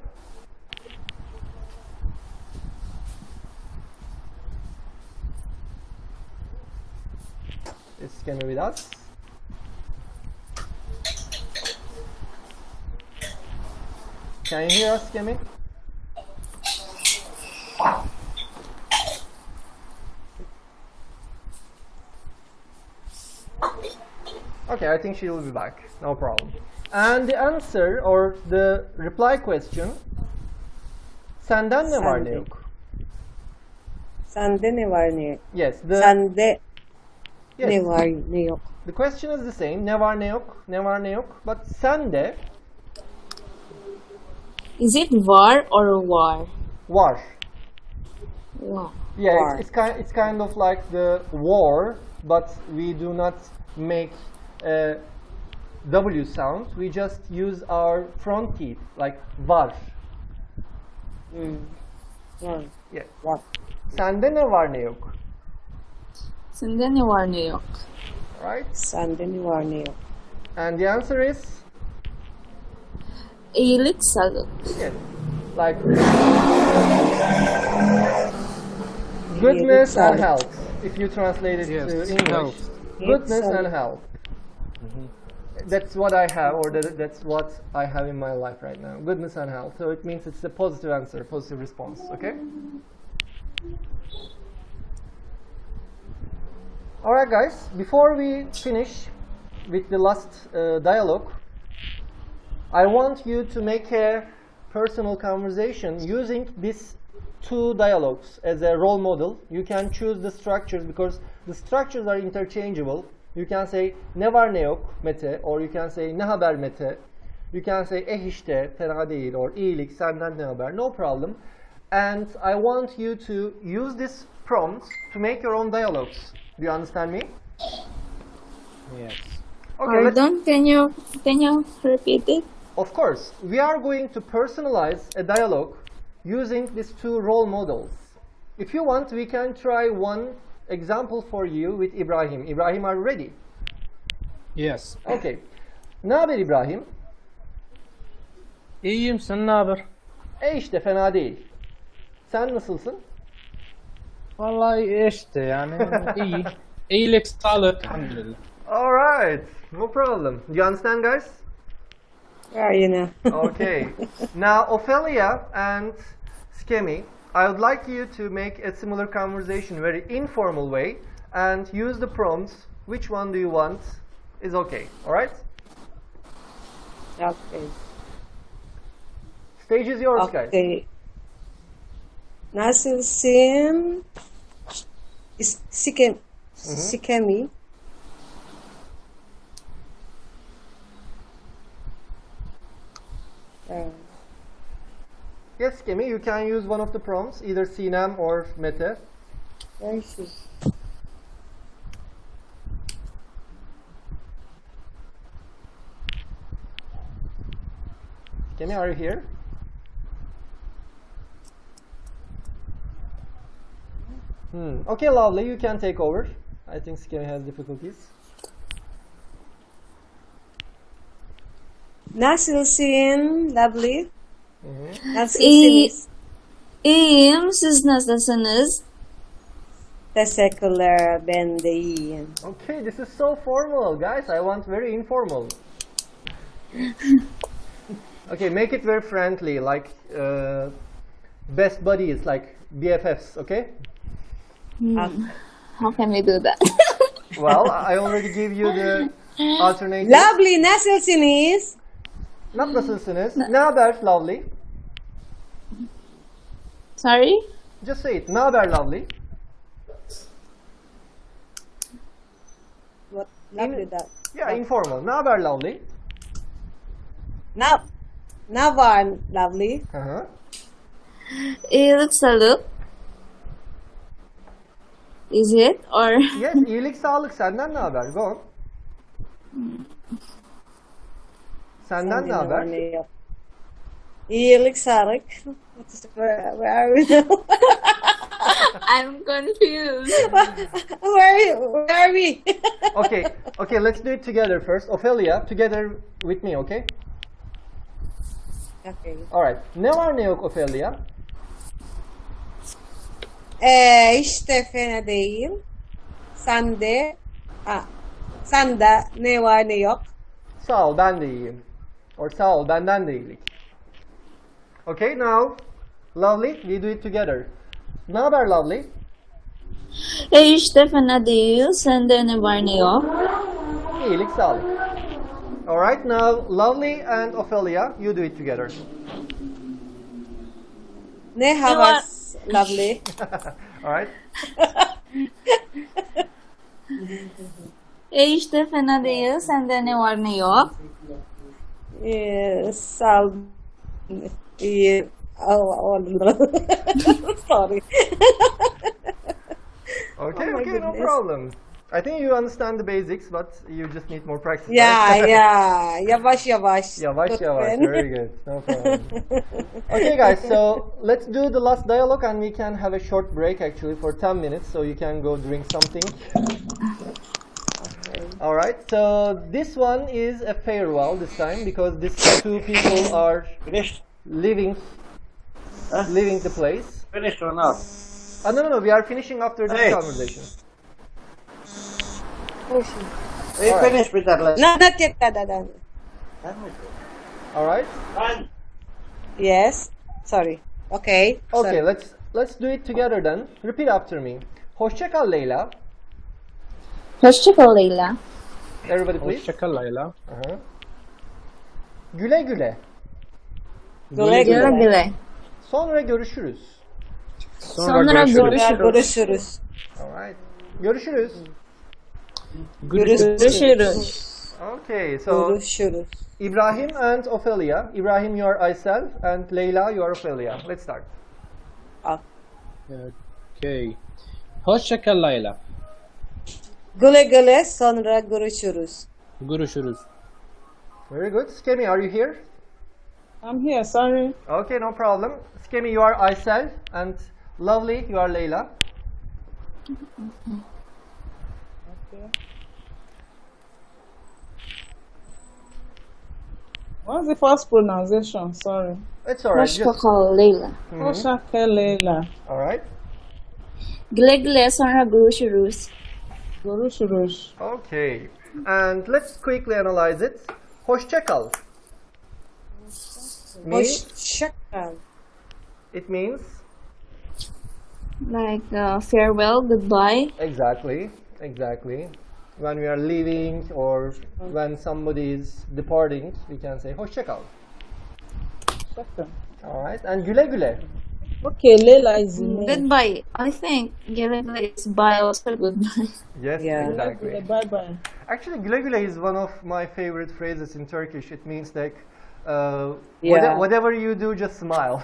A: Is Skemi with us? Can you hear us, Skemi? Okay, I think she will be back. No problem. And the answer, or the reply question, senden ne var ne
D: Sende.
A: yok?
D: Sende ne var ne yok?
A: Yes,
D: Sende
A: yes,
D: ne var ne yok?
A: the question is the same. Ne var ne yok, ne var ne yok. But sende
E: Is it var or war?
A: var.
E: War.
A: Yeah,
D: War.
A: it's kind of like the war, but we do not make a W sound. We just use our front teeth, like var.
D: Var.
A: Yeah.
D: Var.
A: Sende ne var ne yok?
E: Sende ne var ne yok?
A: Right?
D: Sende ne var ne yok?
A: And the answer is
E: İyilik sağlık.
A: yes. Like goodness and health. If you translate it
C: Yes,
A: to English,
C: health.
A: goodness
D: Yes,
A: and health. That's what I have, or that's what I have in my life right now. Goodness and health. So it means it's a positive answer, positive response. Okay. All right, guys. Before we finish with the last dialogue, I want you to make a personal conversation using these two dialogues as a role model. You can choose the structures because the structures are interchangeable. You can say ne var ne yok Mete, or you can say ne haber Mete. You can say işte fena değil, or iyilik senden ne haber, no problem. And I want you to use these prompts to make your own dialogues. Do you understand me?
C: Yes.
A: Okay, let's,
E: Pardon, can you repeat it?
A: of course, we are going to personalize a dialogue using these two role models. If you want, we can try one example for you with Ibrahim. Ibrahim, are you ready?
C: Yes.
A: Okay. Ne haber İbrahim?
C: İyiyim, sen ne haber?
A: İşte fena değil. Sen nasılsın?
C: Vallahi işte yani iyi. İyilik, sağlık, elhamdülillah.
A: Alright, no problem. Do you understand, guys?
D: Yeah, you know.
A: Okay. Now, Ophelia and Skemi, I would like you to make a similar conversation, very informal way, and use the prompts. Which one do you want? Is okay. Alright?
D: Okay.
A: Stage is yours, guys.
D: Okay. Nasılsın? Sikemi.
A: Yes, Skemi, you can use one of the prompts, either Sinem or Mete.
D: Where is she?
A: Kemi, are you here? Okay, lovely. You can take over. I think Skemi has difficulties.
D: Nasılsın? Lovely.
E: İyi,
D: Nasılsınız?
E: iyiyim. Siz nasılsınız?
D: Teşekkürler. Ben de iyiyim.
A: Okay, this is so formal, guys. I want very informal. Okay, make it very friendly, like best buddies, like BFFs. Okay.
E: How can we do that?
A: Well, I already give you the alternative.
D: Lovely. Nasılsınız?
A: Nasılsınız? Ne haber, lovely?
E: Sorry?
A: Just say it. Ne haber, lovely?
D: What? Lovely that.
A: Yeah, informal. Ne haber, lovely?
D: Ne var lovely?
A: Uh-huh.
E: İyilik sağlık. Is it? Or
A: Yes, iyilik sağlık. Senden ne haber? Go on. Senden ne haber?
D: İyilik sağlık. Where are we now?
E: I'm confused.
D: Where are we?
A: Okay, let's do it together first. Ophelia, together with me, okay?
D: Okay.
A: Alright. Ne var ne yok Ophelia?
D: İşte fena değil. Sende ne var ne yok?
A: Sağ ol, ben de iyiyim. Or sağ ol, benden de iyilik. Okay, now, lovely, we do it together. Ne haber, lovely?
E: İşte fena değil. Sende ne var ne yok?
A: İyilik, sağlık. Alright, now, lovely and Ophelia, you do it together.
D: Ne havas lovely?
A: Alright.
E: İşte fena değil. Sende ne var ne yok?
D: Sağ ol. İyi. Sorry.
A: Okay,
D: Oh my
A: okay, no
D: goodness.
A: problem. I think you understand the basics, but you just need more practice.
D: Ya
A: right?
D: ya. Yavaş yavaş.
A: Yavaş yavaş,
D: Lütfen.
A: very good, no problem. Okay guys, so let's do the last dialogue and we can have a short break actually for 10 minutes so you can go drink something. Alright, so this one is a farewell this time because these two people are
G: Finished?
A: leaving the place.
G: Finished or not?
A: No, we are finishing after this
G: Hey.
A: conversation.
G: We
A: Alright.
G: finished with that lesson.
D: No, not yet. Done.
A: Alright?
G: Fine.
D: Yes. Sorry. Okay.
A: Okay,
D: Sorry.
A: let's do it together then. Repeat after me. Hoşça kal Leyla.
E: Hoşça kal Leyla.
A: Everybody please.
C: Hoşçakal Layla.
A: Uh-huh. Güle güle.
D: Güle
E: Güle
D: güle.
E: güle.
A: Sonra görüşürüz.
E: Sonra görüşürüz.
D: Görüşürüz.
A: Alright. Görüşürüz.
E: Görüşürüz.
A: Okay, so
D: Görüşürüz.
A: Ibrahim and Ophelia. Ibrahim, you are Aysel, and Leyla, you are Ophelia. Let's start.
C: Okay. Hoşçakal Layla.
D: Güle güle sonra görüşürüz.
C: Görüşürüz.
A: Very good. Skemi, are you here?
B: I'm here, sorry.
A: Okay, no problem. Skemi, you are Aysel, and Lovely, you are Leyla.
B: Okay. What's the first pronunciation? Sorry.
A: It's alright.
E: Hoşça
A: Just,
E: kal Leyla.
B: Hoşça kal Leyla.
A: alright.
E: Güle güle sonra görüşürüz.
B: Görüşürüz.
A: Okay. And let's quickly analyze it. Hoşça kal. Means,
D: Hoşça kal.
A: it means
E: Like farewell, goodbye.
A: exactly. When we are leaving or when somebody is departing, we can say hoşça kal.
B: Second.
A: Alright. And güle güle.
B: Okay, Leyla is the name.
E: Goodbye. I think güle güle is bye also goodbye.
A: Yes,
D: Yeah.
A: exactly.
B: Bye bye.
A: Actually, güle güle is one of my favorite phrases in Turkish. It means like
D: Yeah.
A: whatever you do, just smile.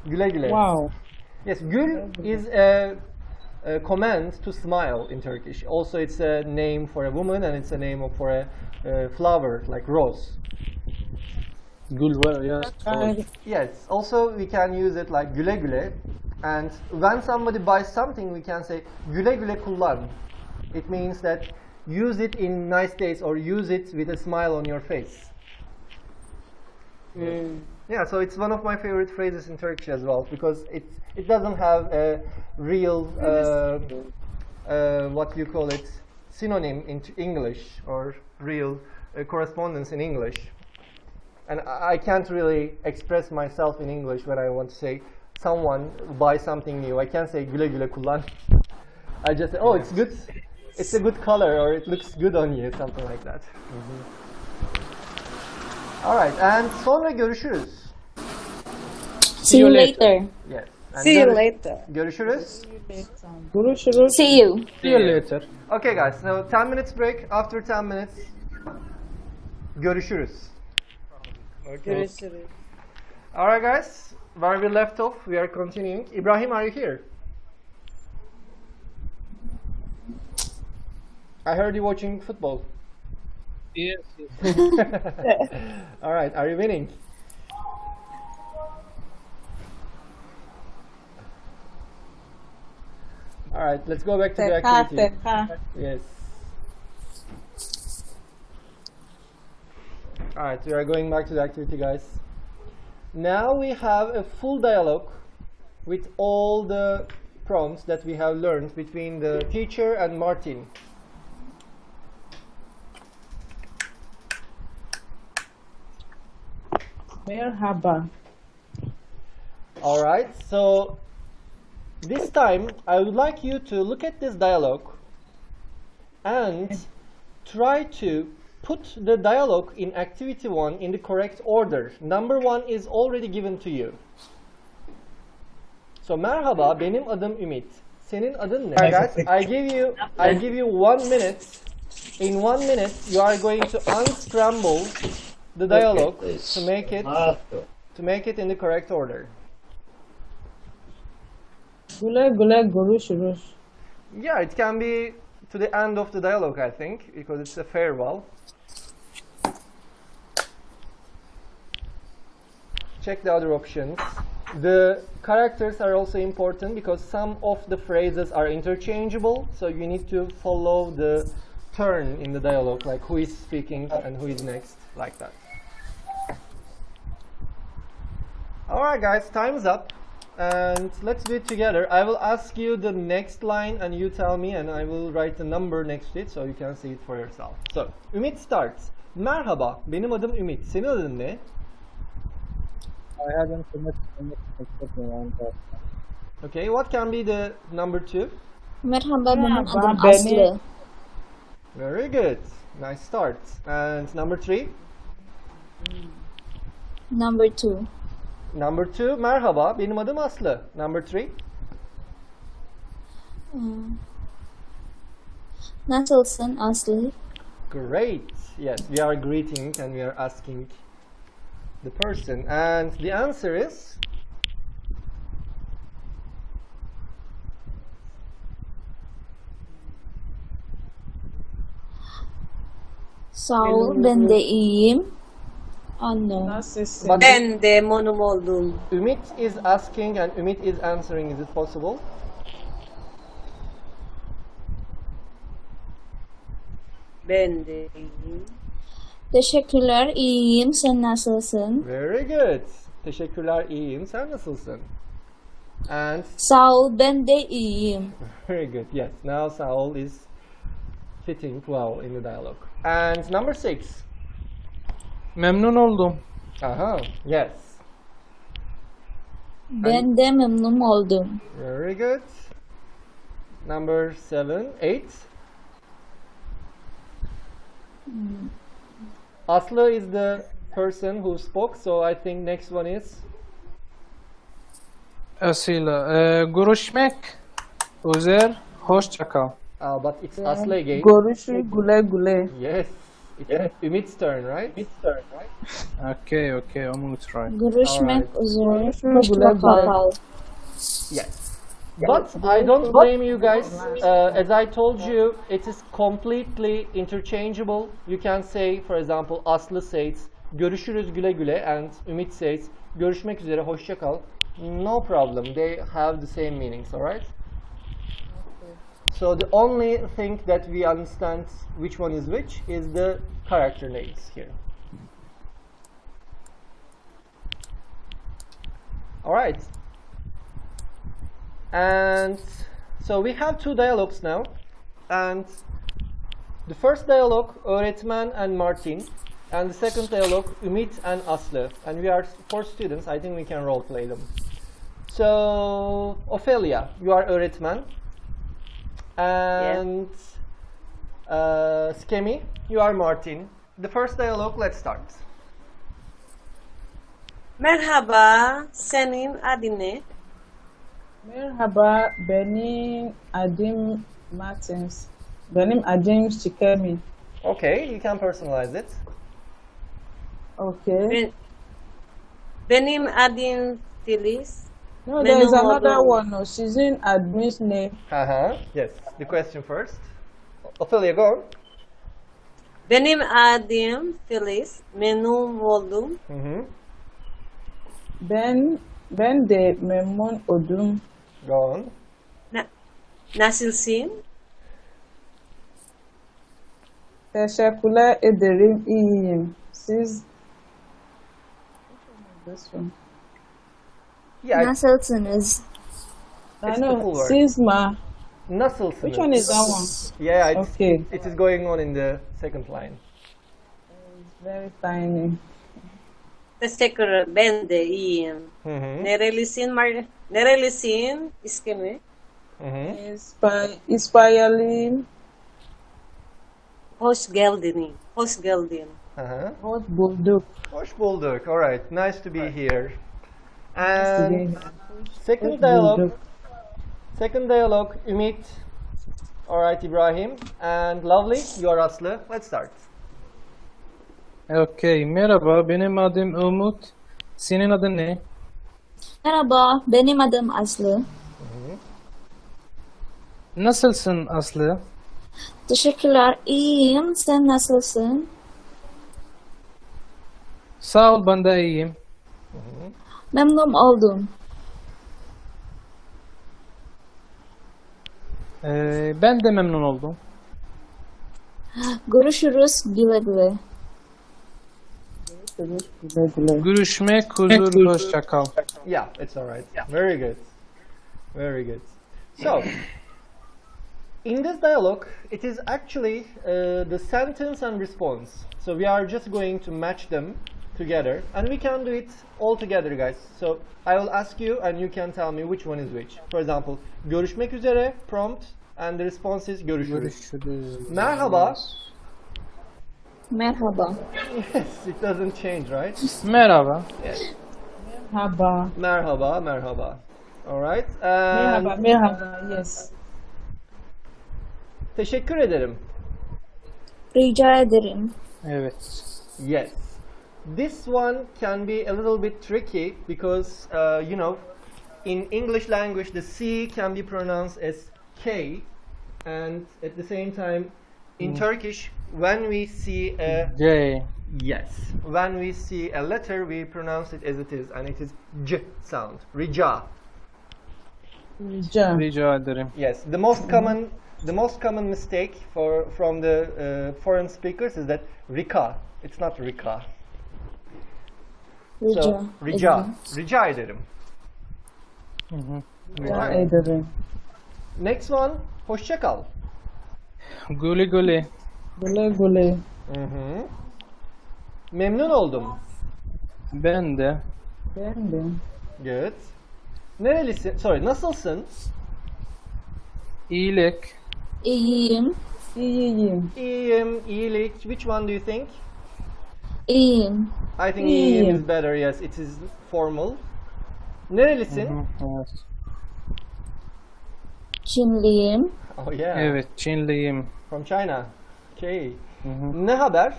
A: Güle güle.
B: Wow.
A: Yes, gül is a command to smile in Turkish. Also, it's a name for a woman and it's a name for a flower like rose.
C: Gulver, yeah.
A: Yes. Also, we can use it like güle güle. And when somebody buys something, we can say güle güle kullan. It means that use it in nice days or use it with a smile on your face. Yeah, so it's one of my favorite phrases in Turkish as well because it doesn't have a real what you call it synonym in English or real correspondence in English. And I can't really express myself in English when I want to say someone buy something new. I can't say güle güle kullan. I just say, oh, it's good. It's a good color or it looks good on you, something like that. Alright, and sonra görüşürüz.
E: See you later.
A: Yes. And
D: See you later.
A: Görüşürüz.
B: Görüşürüz.
E: See you.
C: See you later.
A: Okay guys, so 10 minutes break. After 10 minutes, görüşürüz.
D: Görüşürüz.
A: Alright guys, where we left off, we are continuing. Ibrahim, are you here? I heard you watching football.
C: Yes.
A: Alright, are you winning? Alright, let's go back to the activity. Yes. Alright, we are going back to the activity, guys. Now we have a full dialogue with all the prompts that we have learned between the teacher and Martin.
B: Merhaba.
A: Alright, so this time I would like you to look at this dialogue and try to put the dialogue in activity 1 in the correct order. Number 1 is already given to you. So merhaba, benim adım Ümit. Senin adın ne? Guys, I give you 1 minute. In 1 minute you are going to unscramble the dialogue to make it in the correct order.
B: Güle güle görüşürüz.
A: Yeah, it can be to the end of the dialogue, I think, because it's a farewell. Check the other options. The characters are also important because some of the phrases are interchangeable, so you need to follow the turn in the dialogue, like who is speaking and who is next, like that. Alright guys, time's up. And let's do it together. I will ask you the next line and you tell me and I will write the number next to it so you can see it for yourself. So, Ümit starts. Merhaba, benim adım Ümit. Senin adın ne?
H: I haven't finished.
A: Okay, what can be the number 2?
E: Merhaba, benim adım
B: benim.
E: Aslı.
A: Very good. Nice start. And number 3?
E: Number 2.
A: Number 2, merhaba, benim adım Aslı. Number 3?
E: Nasılsın Aslı?
A: Great. Yes, we are greeting and we are asking the person. And the answer is?
E: Sağ ol, ben de iyiyim. Anne.
B: Nasılsın?
A: But
D: Ben de monum oldum.
A: Ümit is asking and Ümit is answering. Is it possible?
D: Ben de iyiyim.
E: Teşekkürler, iyiyim. Sen nasılsın?
A: Very good. Teşekkürler, iyiyim. Sen nasılsın? And
E: Sağ ol, ben de iyiyim.
A: very good. Yes. Now Saul is fitting well in the dialogue. And number 6.
C: Memnun oldum.
A: Aha. Yes.
E: Ben de memnun oldum.
A: Very good. Number 7, 8. Aslı is the person who spoke, so I think next one is
C: Asila. Görüşmek üzere. Hoşça kal.
A: but it's Aslı again.
B: Görüşürüz, güle güle.
A: Yes. It's Ümit's turn, right?
C: Okay, I'm gonna try.
E: Görüşmek üzere.
B: Görüşürüz, güle
E: Hoşça
B: güle.
E: kal.
A: Yes. But I don't blame you guys. As I told you, it is completely interchangeable. You can say, for example, Aslı says görüşürüz güle güle and Ümit says görüşmek üzere hoşça kal. No problem. They have the same meanings, alright? So the only thing that we understand which one is which is the character names here. Alright. And so we have two dialogues now. And the first dialogue, öğretmen and Martin. And the second dialogue, Ümit and Aslı. And we are 4 students. I think we can role play them. So, Ophelia, you are öğretmen. And Skemi, you are Martin. The first dialogue, let's start.
D: Merhaba, senin adın ne?
B: Merhaba, benim adım Martins. Benim adım Şikemi.
A: Okay, you can personalize it.
B: Okay.
D: Benim adım Filiz.
B: No, there is
D: Benim
B: another
D: adım-
B: one. No, she's in admin's name.
A: Yes, the question first. Ophelia, go on.
D: Benim adım Filiz. Memnun oldum.
B: Ben de memnun oldum.
A: Go on.
D: Nasılsın?
B: Teşekkürler ederim, iyiyim. Siz... This one.
A: Yeah,
E: Nasılsınız?
B: I
A: It's the full
B: know,
A: word.
B: siz ma.
A: nasılsınız?
B: Which one is that one?
A: Yeah,
B: Okay.
A: it is going on in the second line.
B: Very tiny.
D: Teşekkür, ben de iyiyim. Nerelisin? Nerelisin? İskemi?
B: İspanyol'im.
D: Hoş geldin. Hoş geldin.
B: Hoş bulduk.
A: Hoş bulduk. All right, nice to be here.
B: to
A: And
B: be here.
A: second
B: Hoş
A: dialogue.
B: bulduk.
A: Second dialogue, Ümit. All right, Ibrahim. And lovely, you are Aslı. Let's start.
C: Okay, merhaba, benim adım Umut. Senin adın ne?
E: Merhaba, benim adım Aslı.
C: Nasılsın Aslı?
E: Teşekkürler, iyiyim. Sen nasılsın?
C: Sağ ol, ben de iyiyim.
E: Memnun oldum.
C: Ben de memnun oldum.
E: Görüşürüz güle güle.
B: Güle güle.
C: Görüşmek üzere, hoşça kal.
A: Yeah, it's all right. Very good. Very good. So, in this dialogue, it is actually the sentence and response. So we are just going to match them together, and we can do it all together, guys. So I will ask you, and you can tell me which one is which. For example, görüşmek üzere, prompt, and the response is görüşürüz.
C: Görüşürüz.
A: Merhaba.
E: Merhaba.
A: Yes, it doesn't change, right?
C: Merhaba.
B: Merhaba.
A: Merhaba, merhaba. All right.
B: Merhaba, merhaba. Yes.
A: Teşekkür ederim.
E: Rica ederim.
C: Evet.
A: Yes. This one can be a little bit tricky because, you know, in English language, the C can be pronounced as K, and at the same time, in Turkish, when we see a
C: C.
A: yes, when we see a letter, we pronounce it as it is, and it is J sound. Rica.
B: Rica.
C: Rica ederim.
A: Yes. The most common mistake from the foreign speakers is that Rika. It's not Rika.
E: Rica
A: So, rica.
E: ederim.
A: Rica ederim.
B: Rica ederim.
A: Next one, hoşça kal.
C: Güle güle.
B: Güle güle.
A: Memnun oldum.
C: Ben de.
B: Ben de.
A: Good. Nerelisin? Sorry, nasılsın?
C: İyilik.
E: İyiyim.
B: İyiyim.
A: İyiyim, iyilik. Which one do you think?
E: İyiyim.
A: I think iyiyim
B: İyiyim.
A: is better. Yes, it is formal. Nerelisin?
C: Evet.
E: Çinliyim.
A: Oh yeah.
C: Evet, Çinliyim.
A: From China. Okay. Ne haber?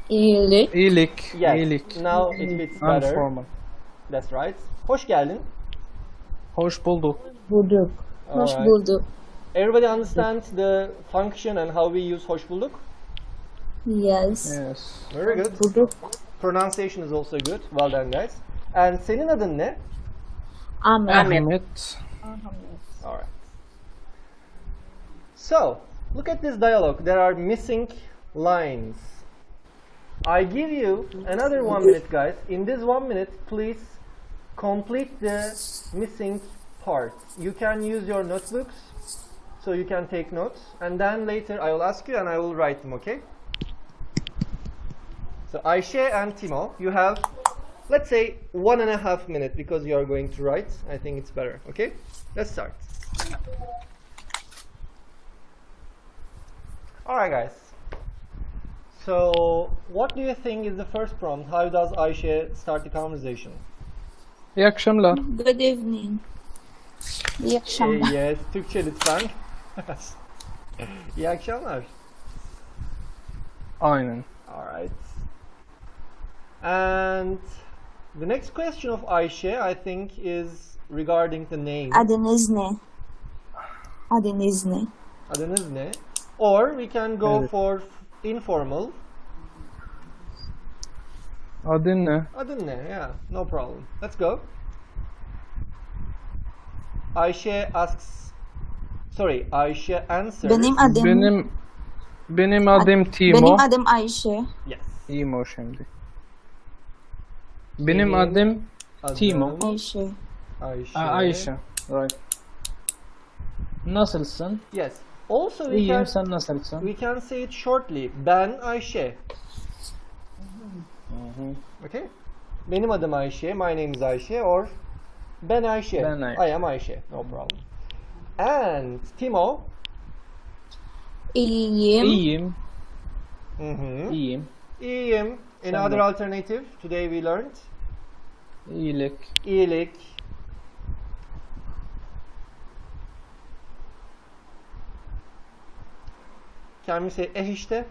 E: İyilik.
C: İyilik.
A: Yes.
C: İyilik.
A: Now it fits better.
C: Unformal.
A: That's right. Hoş geldin.
C: Hoş bulduk.
B: Bulduk.
E: Hoş
A: Alright.
E: bulduk.
A: Everybody understands the function and how we use hoş bulduk?
E: Yes.
C: Yes.
A: Very good. Pronunciation is also good. Well done, guys. And senin adın ne?
E: Ahmet.
C: Ahmet.
A: Alright. So, look at this dialogue. There are missing lines. I give you another 1 minute, guys. In this 1 minute, please complete the missing parts. You can use your notebooks, so you can take notes. And then later I will ask you and I will write them, okay? So, Ayşe and Timo, you have, let's say, 1.5 minutes because you are going to write. I think it's better, okay? Let's start. Alright, guys. So, what do you think is the first prompt? How does Ayşe start the conversation?
C: İyi akşamlar.
E: Good evening. İyi akşamlar.
A: Yes, Türkçe lütfen. İyi akşamlar.
C: Aynen.
A: Alright. And the next question of Ayşe, I think, is regarding the name.
E: Adınız ne? Adınız ne?
A: Adınız ne? Or we can go
C: Evet.
A: for informal.
C: Adın ne?
A: Adın ne? Yeah, no problem. Let's go. Ayşe asks, sorry, Ayşe answers.
E: Benim adım
C: Benim adım Timo.
E: Benim adım Ayşe.
A: Yes.
C: Timo şimdi. Benim adım Timo.
E: Ayşe.
A: Ayşe.
C: Ayşe. Right. Nasılsın?
A: Yes. Also we
C: İyiyim,
A: can,
C: sen nasılsın?
A: we can say it shortly. Ben Ayşe. Okay? Benim adım Ayşe. My name is Ayşe. Or ben Ayşe.
C: Ben Ayşe.
A: I am Ayşe. No problem. And Timo.
E: İyiyim.
C: İyiyim.
A: Mhm.
C: İyiyim.
A: İyiyim. Another
C: de.
A: alternative. Today we learned.
C: İyilik.
A: İyilik. Can we say işte?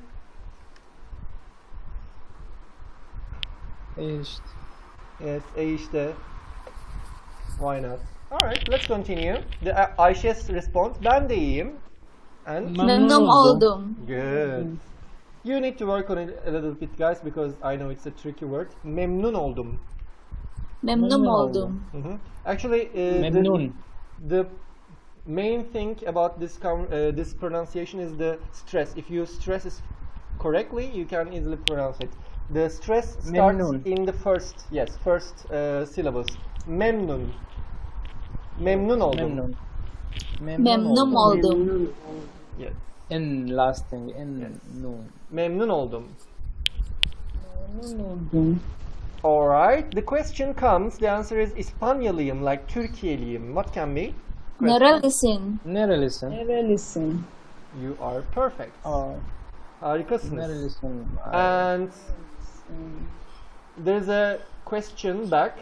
C: İşte.
A: Yes, işte. Why not? Alright, let's continue. The Ayşe's response. Ben de iyiyim. And
E: Memnun oldum.
A: good. You need to work on it a little bit, guys, because I know it's a tricky word. Memnun oldum.
E: Memnun oldum.
A: Actually,
C: Memnun.
A: the main thing about this this pronunciation is the stress. If you stress it correctly, you can easily pronounce it. The stress starts
C: Memnun.
A: in the first syllables. Memnun. Memnun oldum.
C: Memnun.
E: Memnun oldum.
A: Yes.
C: En last thing. En nun.
A: Memnun oldum. Alright, the question comes, the answer is İspanyalıyım, like Türkiye'liyim. What can be?
E: Nerelisin?
C: Nerelisin?
B: Nerelisin?
A: You are perfect. Harikasınız.
C: Nerelisin?
A: And there's a question back.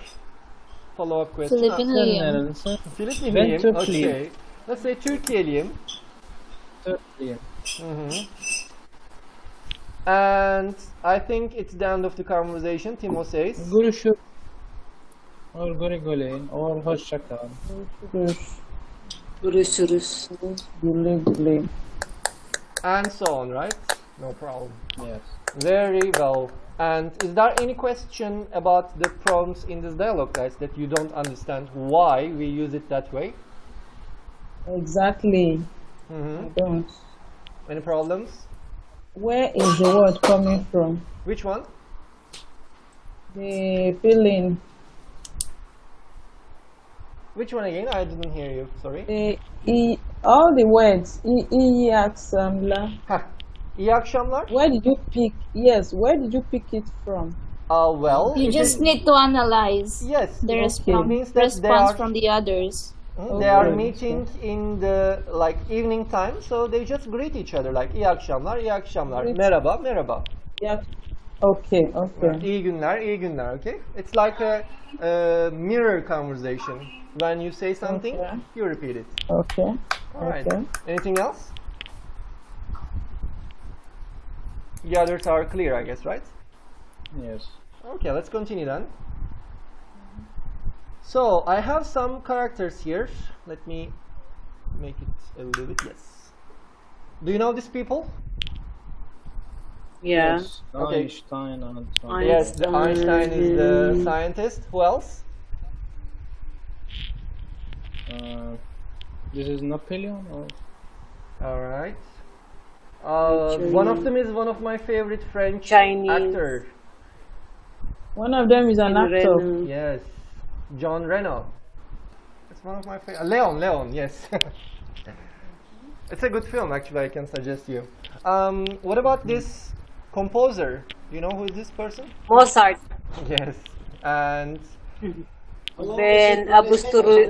A: Follow-up question.
C: Sen
E: Filipinliyim.
C: nerelisin?
A: Filipinliyim.
C: Ben Türklüyüm.
A: Okay. Let's say Türkiye'liyim.
C: Türklüyüm.
A: And I think it's the end of the conversation. Timo says.
C: Görüşürüz. Or güle güle. Or hoşça kal.
D: Görüşürüz.
B: Güle güle.
A: And so on, right? No problem.
C: Yes.
A: Very well. And is there any question about the prompts in this dialogue, guys, that you don't understand why we use it that way?
B: Exactly. I don't.
A: Any problems?
B: Where is the word coming from?
A: Which one?
B: The feeling.
A: Which one again? I didn't hear you. Sorry.
B: All the words. İyi akşamlar.
A: Hah. İyi akşamlar.
B: Where did you pick? Yes. Where did you pick it from?
A: Well,
E: You
A: it
E: just
A: is-
E: need to analyze
A: yes.
E: the
A: It
E: response,
A: means that they
E: response
A: are
E: from the others.
A: they are
B: Okay.
A: meeting in the like evening time, so they just greet each other like iyi akşamlar, iyi akşamlar,
B: Greet.
A: merhaba, merhaba.
B: Yeah. Okay. Okay.
A: İyi günler, iyi günler. Okay. It's like a mirror conversation. When you say something,
B: Okay.
A: you repeat it.
B: Okay.
A: All right.
B: Okay.
A: Anything else? The others are clear, I guess, right?
C: Yes.
A: Okay, let's continue then. So, I have some characters here. Let me make it a little bit, yes. Do you know these people?
D: Yeah.
C: Yes,
A: Okay.
C: Einstein and so on.
D: Einstein.
A: Yes, the Einstein is the scientist. Who else?
C: This is Napoleon or
A: All right. One of them is one of my favorite French
D: Chinese.
A: actor.
B: One of them is an actor.
D: Ren-
A: Yes, John Reno. It's one of my favorite. Leon, yes. It's a good film, actually. I can suggest you. What about this composer? You know who is this person?
D: Mozart.
A: Yes, and
D: Then Abusturiali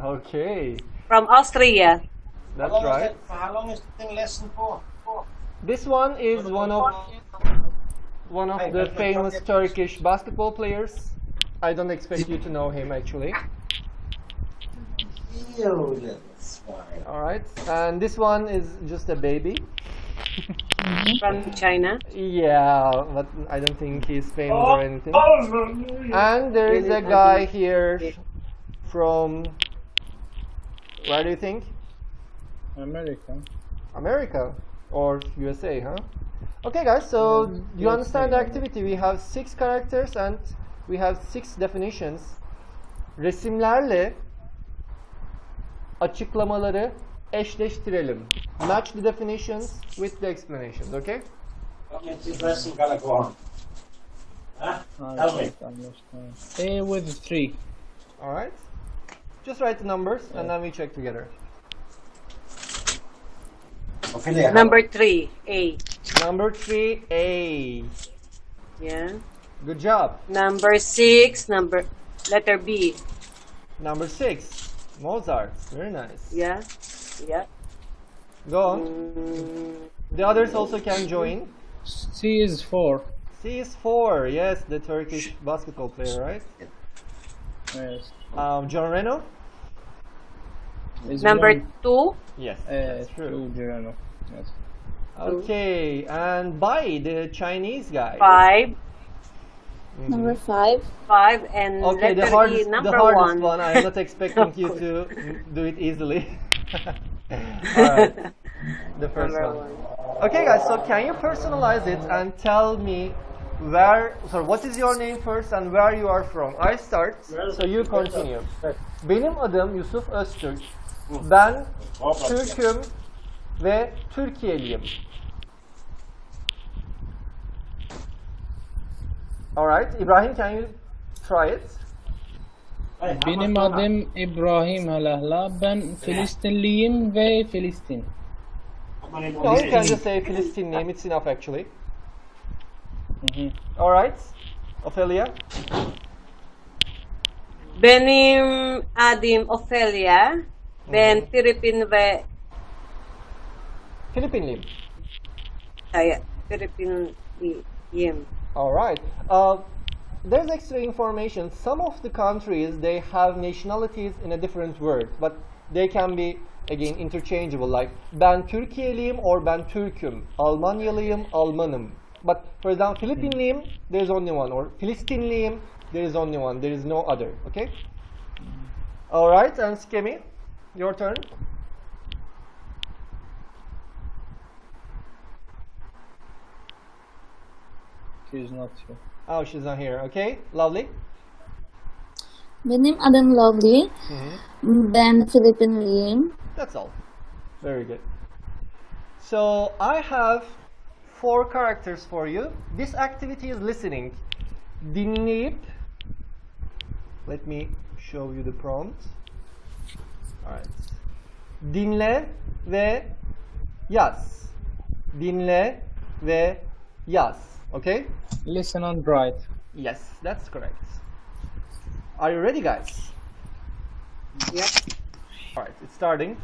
A: okay,
D: from Austria.
A: that's right.
G: How long is the thing lesson for?
A: This one is one of the famous Turkish basketball players. I don't expect you to know him, actually. All right, and this one is just a baby.
D: From China.
A: Yeah, but I don't think he's famous or anything. And there is a guy here from, where do you think?
C: America.
A: America or USA, huh? Okay, guys, so you understand the activity. We have 6 characters and we have 6 definitions. Resimlerle açıklamaları eşleştirelim. Match the definitions with the explanations, okay?
G: How long is this lesson gonna go on? Huh? Tell me.
C: A with 3.
A: All right. Just write the numbers and then we check together.
G: Ophelia.
D: Number 3, A.
A: Number 3, A.
D: Yeah.
A: Good job.
D: Number 6, letter B.
A: Number 6, Mozart. Very nice.
D: Yeah. Yeah.
A: Go on. The others also can join.
C: C is 4.
A: C is 4. Yes, the Turkish basketball player, right?
C: Yes.
A: John Reno?
C: Is
D: Number
C: 1.
D: 2,
A: Yes, that's true.
C: 2 Girano. Yes.
A: Okay, and Bai, the Chinese guy.
D: 5.
E: Number 5.
D: 5 and
A: Okay, the
D: letter E,
A: hardest
D: number
A: one.
D: 1.
A: I'm not expecting you to do it easily. Alright, the first
D: Number
A: one. Okay, guys, so can you personalize it and tell me what is your name first and where you are from? I start, so you continue. Benim adım Yusuf Öztürk. Ben Türk'üm ve Türkiye'liyim. Alright, Ibrahim, can you try it?
C: Benim adım İbrahim Halahla. Ben Filistinliyim ve Filistin.
A: No, you can just say Philistine name, it's enough actually.
C: Mhm.
A: Alright, Ophelia.
D: Benim adım Ophelia. Ben
A: Filipinliyim.
D: Filipinliyim.
A: Alright. There's extra information. Some of the countries, they have nationalities in a different word, but they can be, again, interchangeable, like ben Türkiye'liyim or ben Türk'üm, Almanyalıyım, Almanım. But for example, Filipinliyim, there is only one, or Filistinliyim, there is only one, there is no other, okay? Alright, and Skemi, your turn.
C: She's not here.
A: Oh, she's not here, okay? Lovely.
E: Benim adım Lovely. Ben Filipinliyim.
A: That's all. Very good. So I have 4 characters for you. This activity is listening. Dinleyip. Let me show you the prompt. Alright. Dinle ve yaz. Dinle ve yaz. Okay?
C: Listen and write.
A: Yes, that's correct. Are you ready, guys?
D: Yep.
A: Alright, it's starting.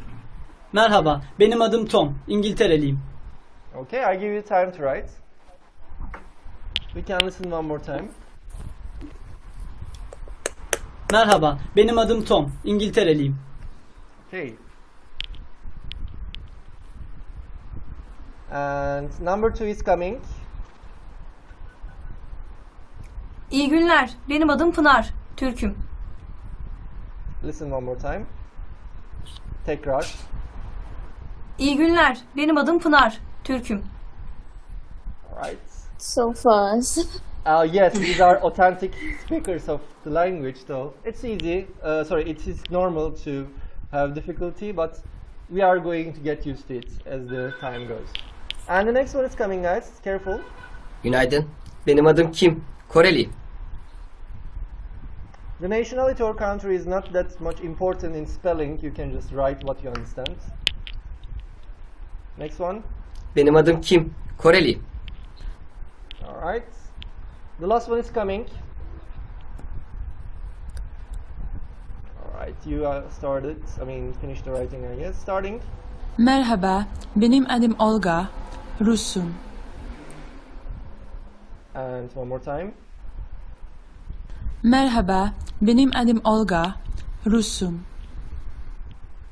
I: Merhaba, benim adım Tom. İngiltereliyim.
A: Okay, I give you time to write. We can listen one more time.
I: Merhaba, benim adım Tom. İngiltereliyim.
A: Okay. And number 2 is coming.
J: İyi günler. Benim adım Pınar. Türk'üm.
A: Listen one more time. Tekrar.
J: İyi günler. Benim adım Pınar. Türk'üm.
A: Alright.
E: So fast.
A: Yes, these are authentic speakers of the language, though. It's easy. Sorry, it is normal to have difficulty, but we are going to get used to it as the time goes. And the next one is coming, guys. Careful.
K: Günaydın. Benim adım Kim. Koreli.
A: The nationality or country is not that much important in spelling. You can just write what you understand. Next one.
K: Benim adım Kim. Koreli.
A: Alright. The last one is coming. Alright, you started. Finished the writing, I guess. Starting.
L: Merhaba, benim adım Olga, Rusum.
A: And one more time.
L: Merhaba, benim adım Olga, Rusum.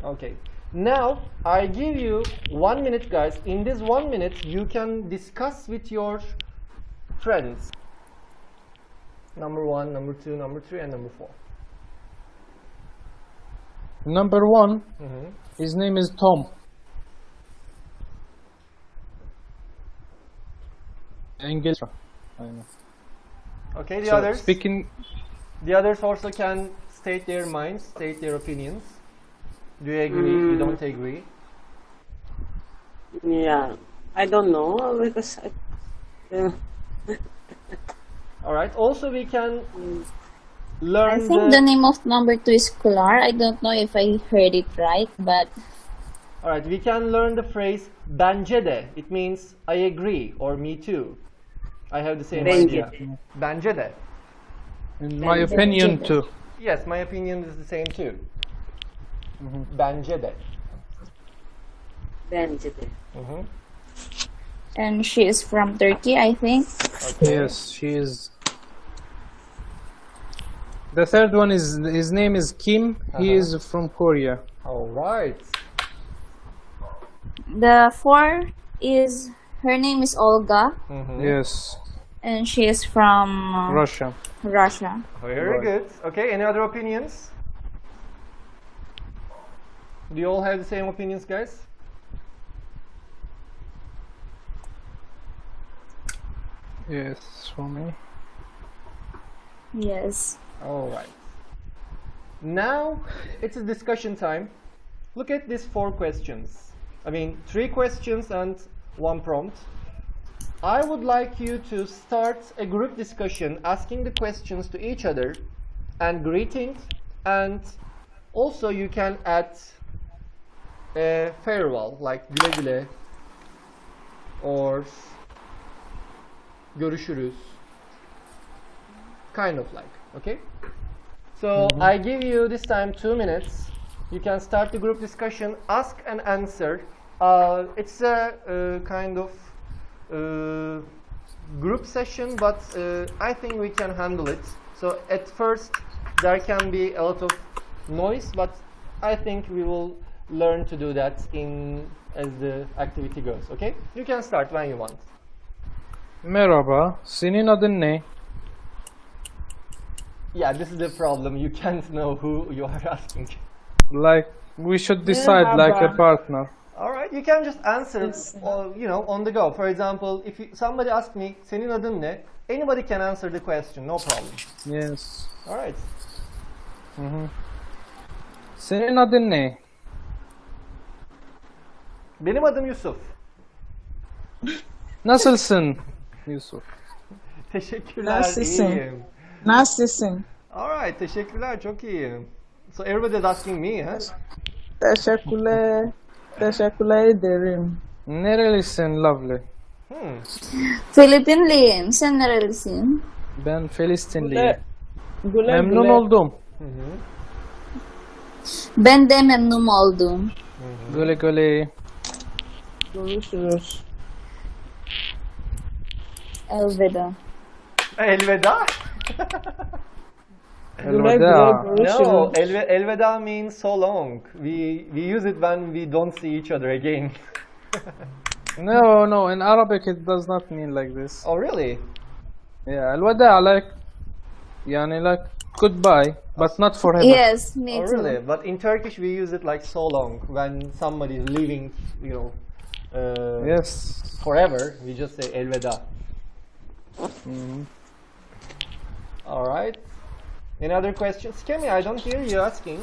A: Okay. Now, I give you 1 minute, guys. In this 1 minute, you can discuss with your friends. Number 1, number 2, number 3, and number 4.
C: Number 1, his name is Tom. English.
A: Okay, the
C: So,
A: others.
C: speaking.
A: The others also can state their minds, state their opinions. Do you agree? You don't agree?
D: Yeah, I don't know because
A: All right. Also, we can learn.
E: I think the name of number 2 is Kular. I don't know if I heard it right, but
A: All right. We can learn the phrase "bence de." It means "I agree" or "me too." I have the same idea. Bence de.
C: In my opinion, too.
A: Yes, my opinion is the same too. Bence de.
D: Bence de.
E: and she is from Turkey, I think.
A: Okay.
C: Yes, she is. The third one is, his name is Kim. He is from Korea.
A: All right.
E: The 4 is, her name is Olga,
C: Yes,
E: and she is from
C: Russia.
E: Russia.
A: Very good. Okay. Any other opinions? Do you all have the same opinions, guys?
C: Yes, for me.
E: Yes.
A: All right. Now it's a discussion time. Look at these 4 questions. 3 questions and 1 prompt. I would like you to start a group discussion asking the questions to each other and greetings, and also you can add a farewell like güle güle or görüşürüz, kind of like, okay? So I give you this time 2 minutes. You can start the group discussion, ask and answer. It's a kind of group session, but I think we can handle it. So at first there can be a lot of noise, but I think we will learn to do that as the activity goes, okay? You can start when you want.
C: Merhaba, senin adın ne?
A: Yeah, this is the problem. You can't know who you are asking.
C: Like, we should decide like a partner.
A: All right, you can just answer, on the go. For example, if somebody asks me, senin adın ne? Anybody can answer the question, no problem.
C: Yes.
A: All right.
C: Senin adın ne?
A: Benim adım Yusuf.
C: Nasılsın Yusuf?
A: Teşekkürler,
B: Nasılsın?
A: iyiyim.
B: Nasılsın?
A: All right, teşekkürler, çok iyiyim. So everybody is asking me, huh?
B: Teşekkürler. Teşekkürler ederim.
C: Nerelisin lovely?
E: Filipinliyim. Sen nerelisin?
C: Ben Filistinliyim.
B: Güle
C: Memnun
B: güle.
C: oldum.
E: Ben de memnun oldum.
C: Güle güle.
B: Görüşürüz.
E: Elveda.
A: Elveda?
B: Güle
C: Elveda.
B: güle
A: No,
B: görüşürüz.
A: elveda means so long. We use it when we don't see each other again.
C: No, in Arabic it does not mean like this.
A: Oh, really?
C: Yeah, الوداع like goodbye, but not forever.
E: Yes, me
A: Oh,
E: too.
A: really? But in Turkish we use it like so long when somebody is leaving,
C: Yes.
A: forever, we just say elveda. All right. Any other questions? Kemi, I don't hear you asking.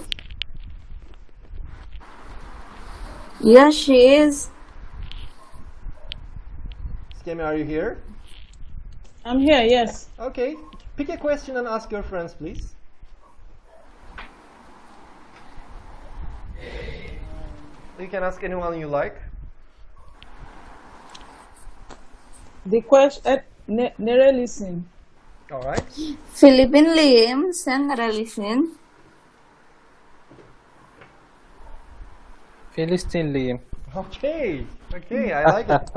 E: Yeah, she is.
A: Kemi, are you here?
B: I'm here, yes.
A: Okay. Pick a question and ask your friends, please. You can ask anyone you like.
B: The question, nerelisin.
A: All right.
E: Philippine Lim, sen nerelisin?
C: Filistinliyim.
A: Okay. Okay, I like it.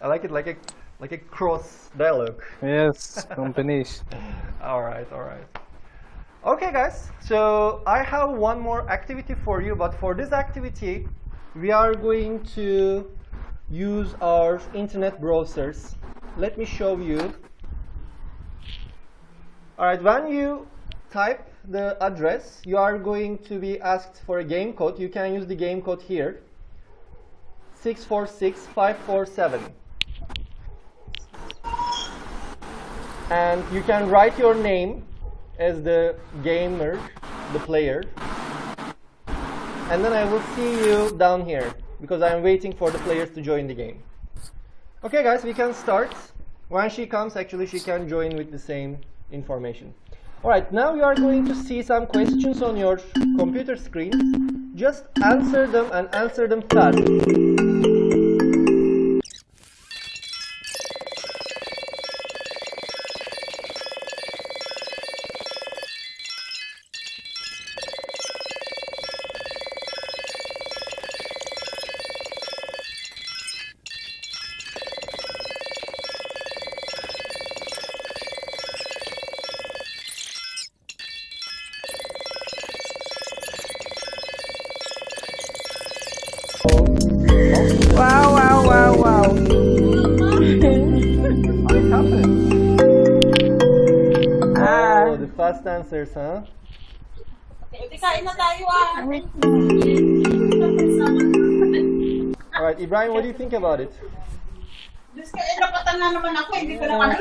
A: I like it like a cross dialogue.
C: Yes, combination.
A: All right, all right. Okay, guys. So I have one more activity for you, but for this activity, we are going to use our internet browsers. Let me show you. All right, when you type the address, you are going to be asked for a game code. You can use the game code here. 646547. And you can write your name as the gamer, the player. And then I will see you down here because I am waiting for the players to join the game. Okay, guys, we can start. When she comes, actually, she can join with the same information. All right, now you are going to see some questions on your computer screen. Just answer them and answer them fast.
B: Wow.
A: What happened? Oh, the fast answers, huh? All right, Ibrahim, what do you think about it?
C: It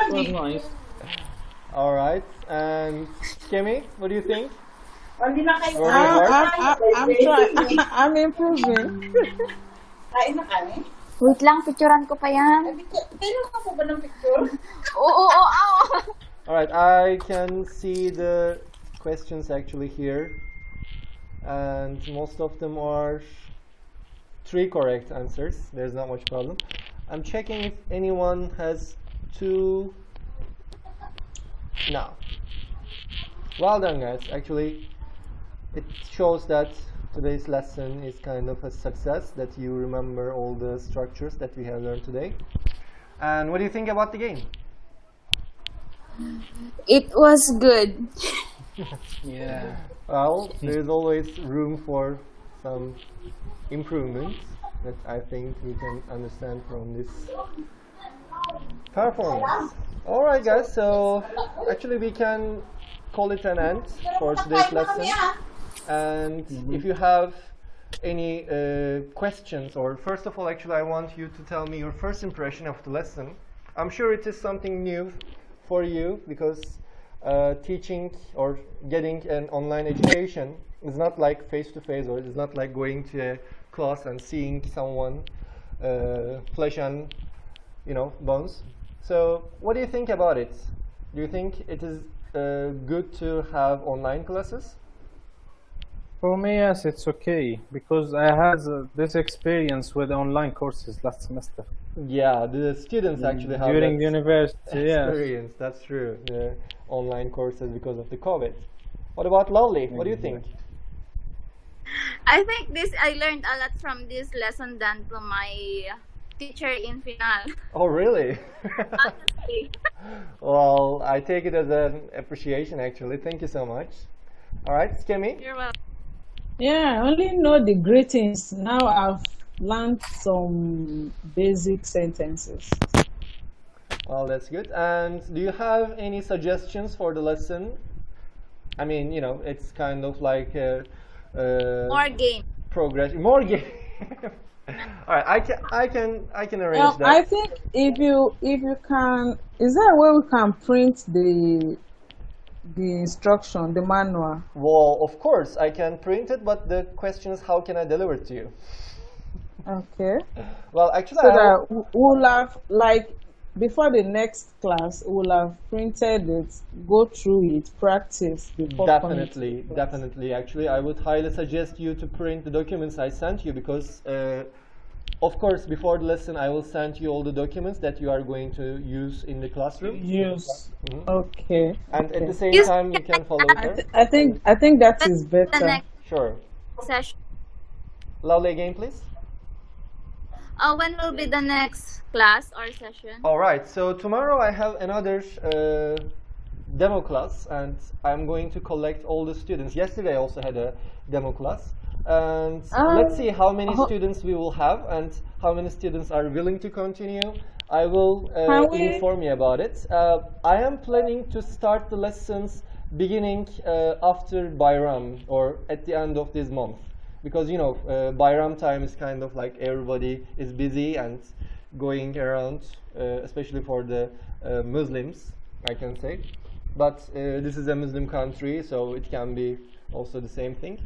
C: was nice.
A: All right, and Kemi, what do you think?
B: I'm trying. I'm improving.
E: Wait lang, picturean ko pa yan. Oo.
A: All right, I can see the questions actually here, and most of them are 3 correct answers. There's not much problem. I'm checking if anyone has 2. No. Well done, guys. Actually, it shows that today's lesson is kind of a success, that you remember all the structures that we have learned today. And what do you think about the game?
E: It was good.
C: Yeah.
A: Well, there's always room for some improvements that I think we can understand from this performance. Alright, guys, so actually we can call it an end for today's lesson. And if you have any questions, or first of all, actually I want you to tell me your first impression of the lesson. I'm sure it is something new for you, because teaching or getting an online education is not like face-to-face, or it's not like going to a class and seeing someone flesh and bones. So what do you think about it? Do you think it is good to have online classes?
C: For me, yes, it's okay, because I had this experience with online courses last semester.
A: Yeah, the students actually have
C: during
A: that
C: university.
A: experience. Yes. That's true. The online courses because of the COVID. What about Lovely? What do you think?
E: I think I learned a lot from this lesson than to my teacher in final.
A: Oh, really?
E: Honestly.
A: Well, I take it as an appreciation, actually. Thank you so much. All right, Skemi?
E: You're welcome.
B: Yeah, I only know the greetings. Now I've learned some basic sentences.
A: Well, that's good. And do you have any suggestions for the lesson? I mean, it's kind of like
E: More game.
A: progress. More game. All right, I can arrange that.
B: I think if you can, is there a way we can print the instruction, the manual?
A: Well, of course, I can print it, but the question is, how can I deliver it to you?
B: Okay.
A: Well, actually,
B: So that we'll have, like, before the next class, we'll have printed it, go through it, practice before coming to the class.
A: Definitely. Actually, I would highly suggest you to print the documents I sent you because, of course, before the lesson, I will send you all the documents that you are going to use in the classroom.
B: Okay.
A: And
B: okay.
A: at the same time, you can follow her.
B: I think that is better.
A: Sure.
E: Session.
A: Lovely, again, please.
E: When will be the next class or session?
A: All right. So tomorrow I have another demo class, and I'm going to collect all the students. Yesterday I also had a demo class, and let's see how many students we will have and how many students are willing to continue. I will inform you about it. I am planning to start the lessons beginning after Bayram or at the end of this month. Because, you know, Bayram time is kind of like everybody is busy and going around, especially for the Muslims, I can say. But this is a Muslim country, so it can be also the same thing.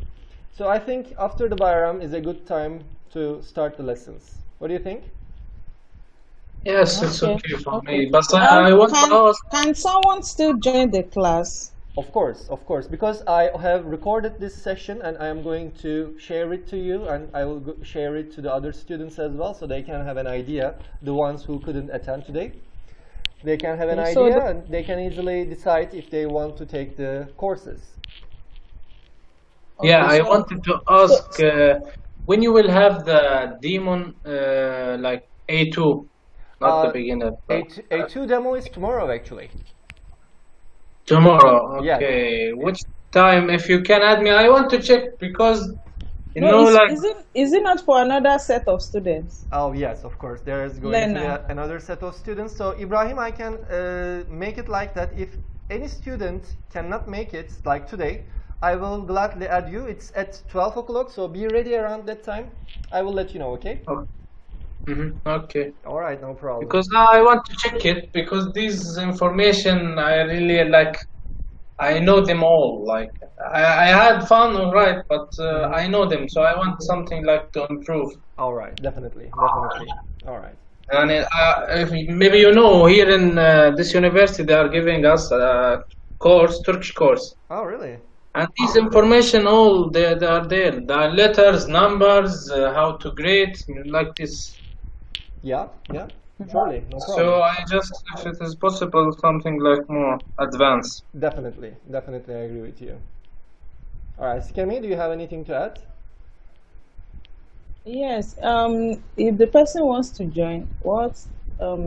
A: So I think after the Bayram is a good time to start the lessons. What do you think?
F: Yes, it's okay for me. But I want to ask.
B: Can someone still join the class?
A: Of course, because I have recorded this session and I am going to share it to you, and I will share it to the other students as well, so they can have an idea, the ones who couldn't attend today. They can have an idea and they can easily decide if they want to take the courses.
F: Yeah, I wanted to ask when you will have the demon like A2, not the beginner.
A: A2 demo is tomorrow, actually.
F: Tomorrow, okay.
A: Yeah.
F: Which time? If you can add me, I want to check because you
B: No,
F: know, like.
B: is it not for another set of students?
A: Oh yes, of course. There is going to be another set of students. So Ibrahim, I can make it like that. If any student cannot make it, like today, I will gladly add you. It's at 12 o'clock, so be ready around that time. I will let you know, okay?
F: Okay.
A: All right, no problem.
F: Because now I want to check it because this information I really like. I know them all. Like I had fun, all right, but I know them, so I want something like to improve.
A: All right, definitely. All right.
F: And if maybe you know, here in this university, they are giving us a course, Turkish course.
A: Oh, really?
F: And this information, all they are there. The letters, numbers, how to grade, like this.
A: Yeah, surely, no problem.
F: So I just, if it is possible, something like more advanced.
A: Definitely, I agree with you. All right, Skemi, do you have anything to add?
B: Yes. If the person wants to join,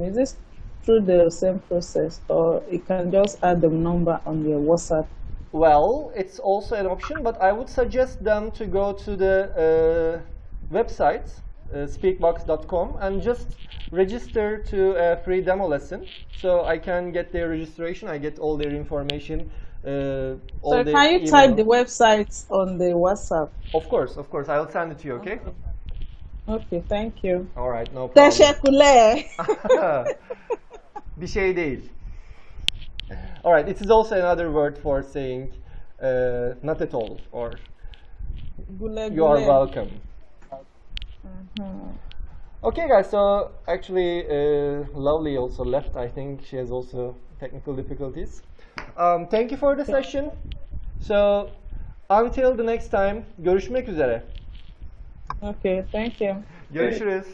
B: is this through the same process, or you can just add the number on your WhatsApp?
A: Well, it's also an option, but I would suggest them to go to the website, speakbox.com, and just register to a free demo lesson. So I can get their registration, I get all their information.
B: So can you type the website on the WhatsApp?
A: Of course, I will send it to you, okay?
B: Okay, thank you.
A: All right, no problem.
B: Teşekkürler.
A: Bir şey değil. All right, it is also another word for saying not at all, or you are welcome. Okay, guys, so actually Lovely also left. I think she has also technical difficulties. Thank you for the session. So until the next time, görüşmek üzere.
B: Okay, thank you.
A: Görüşürüz.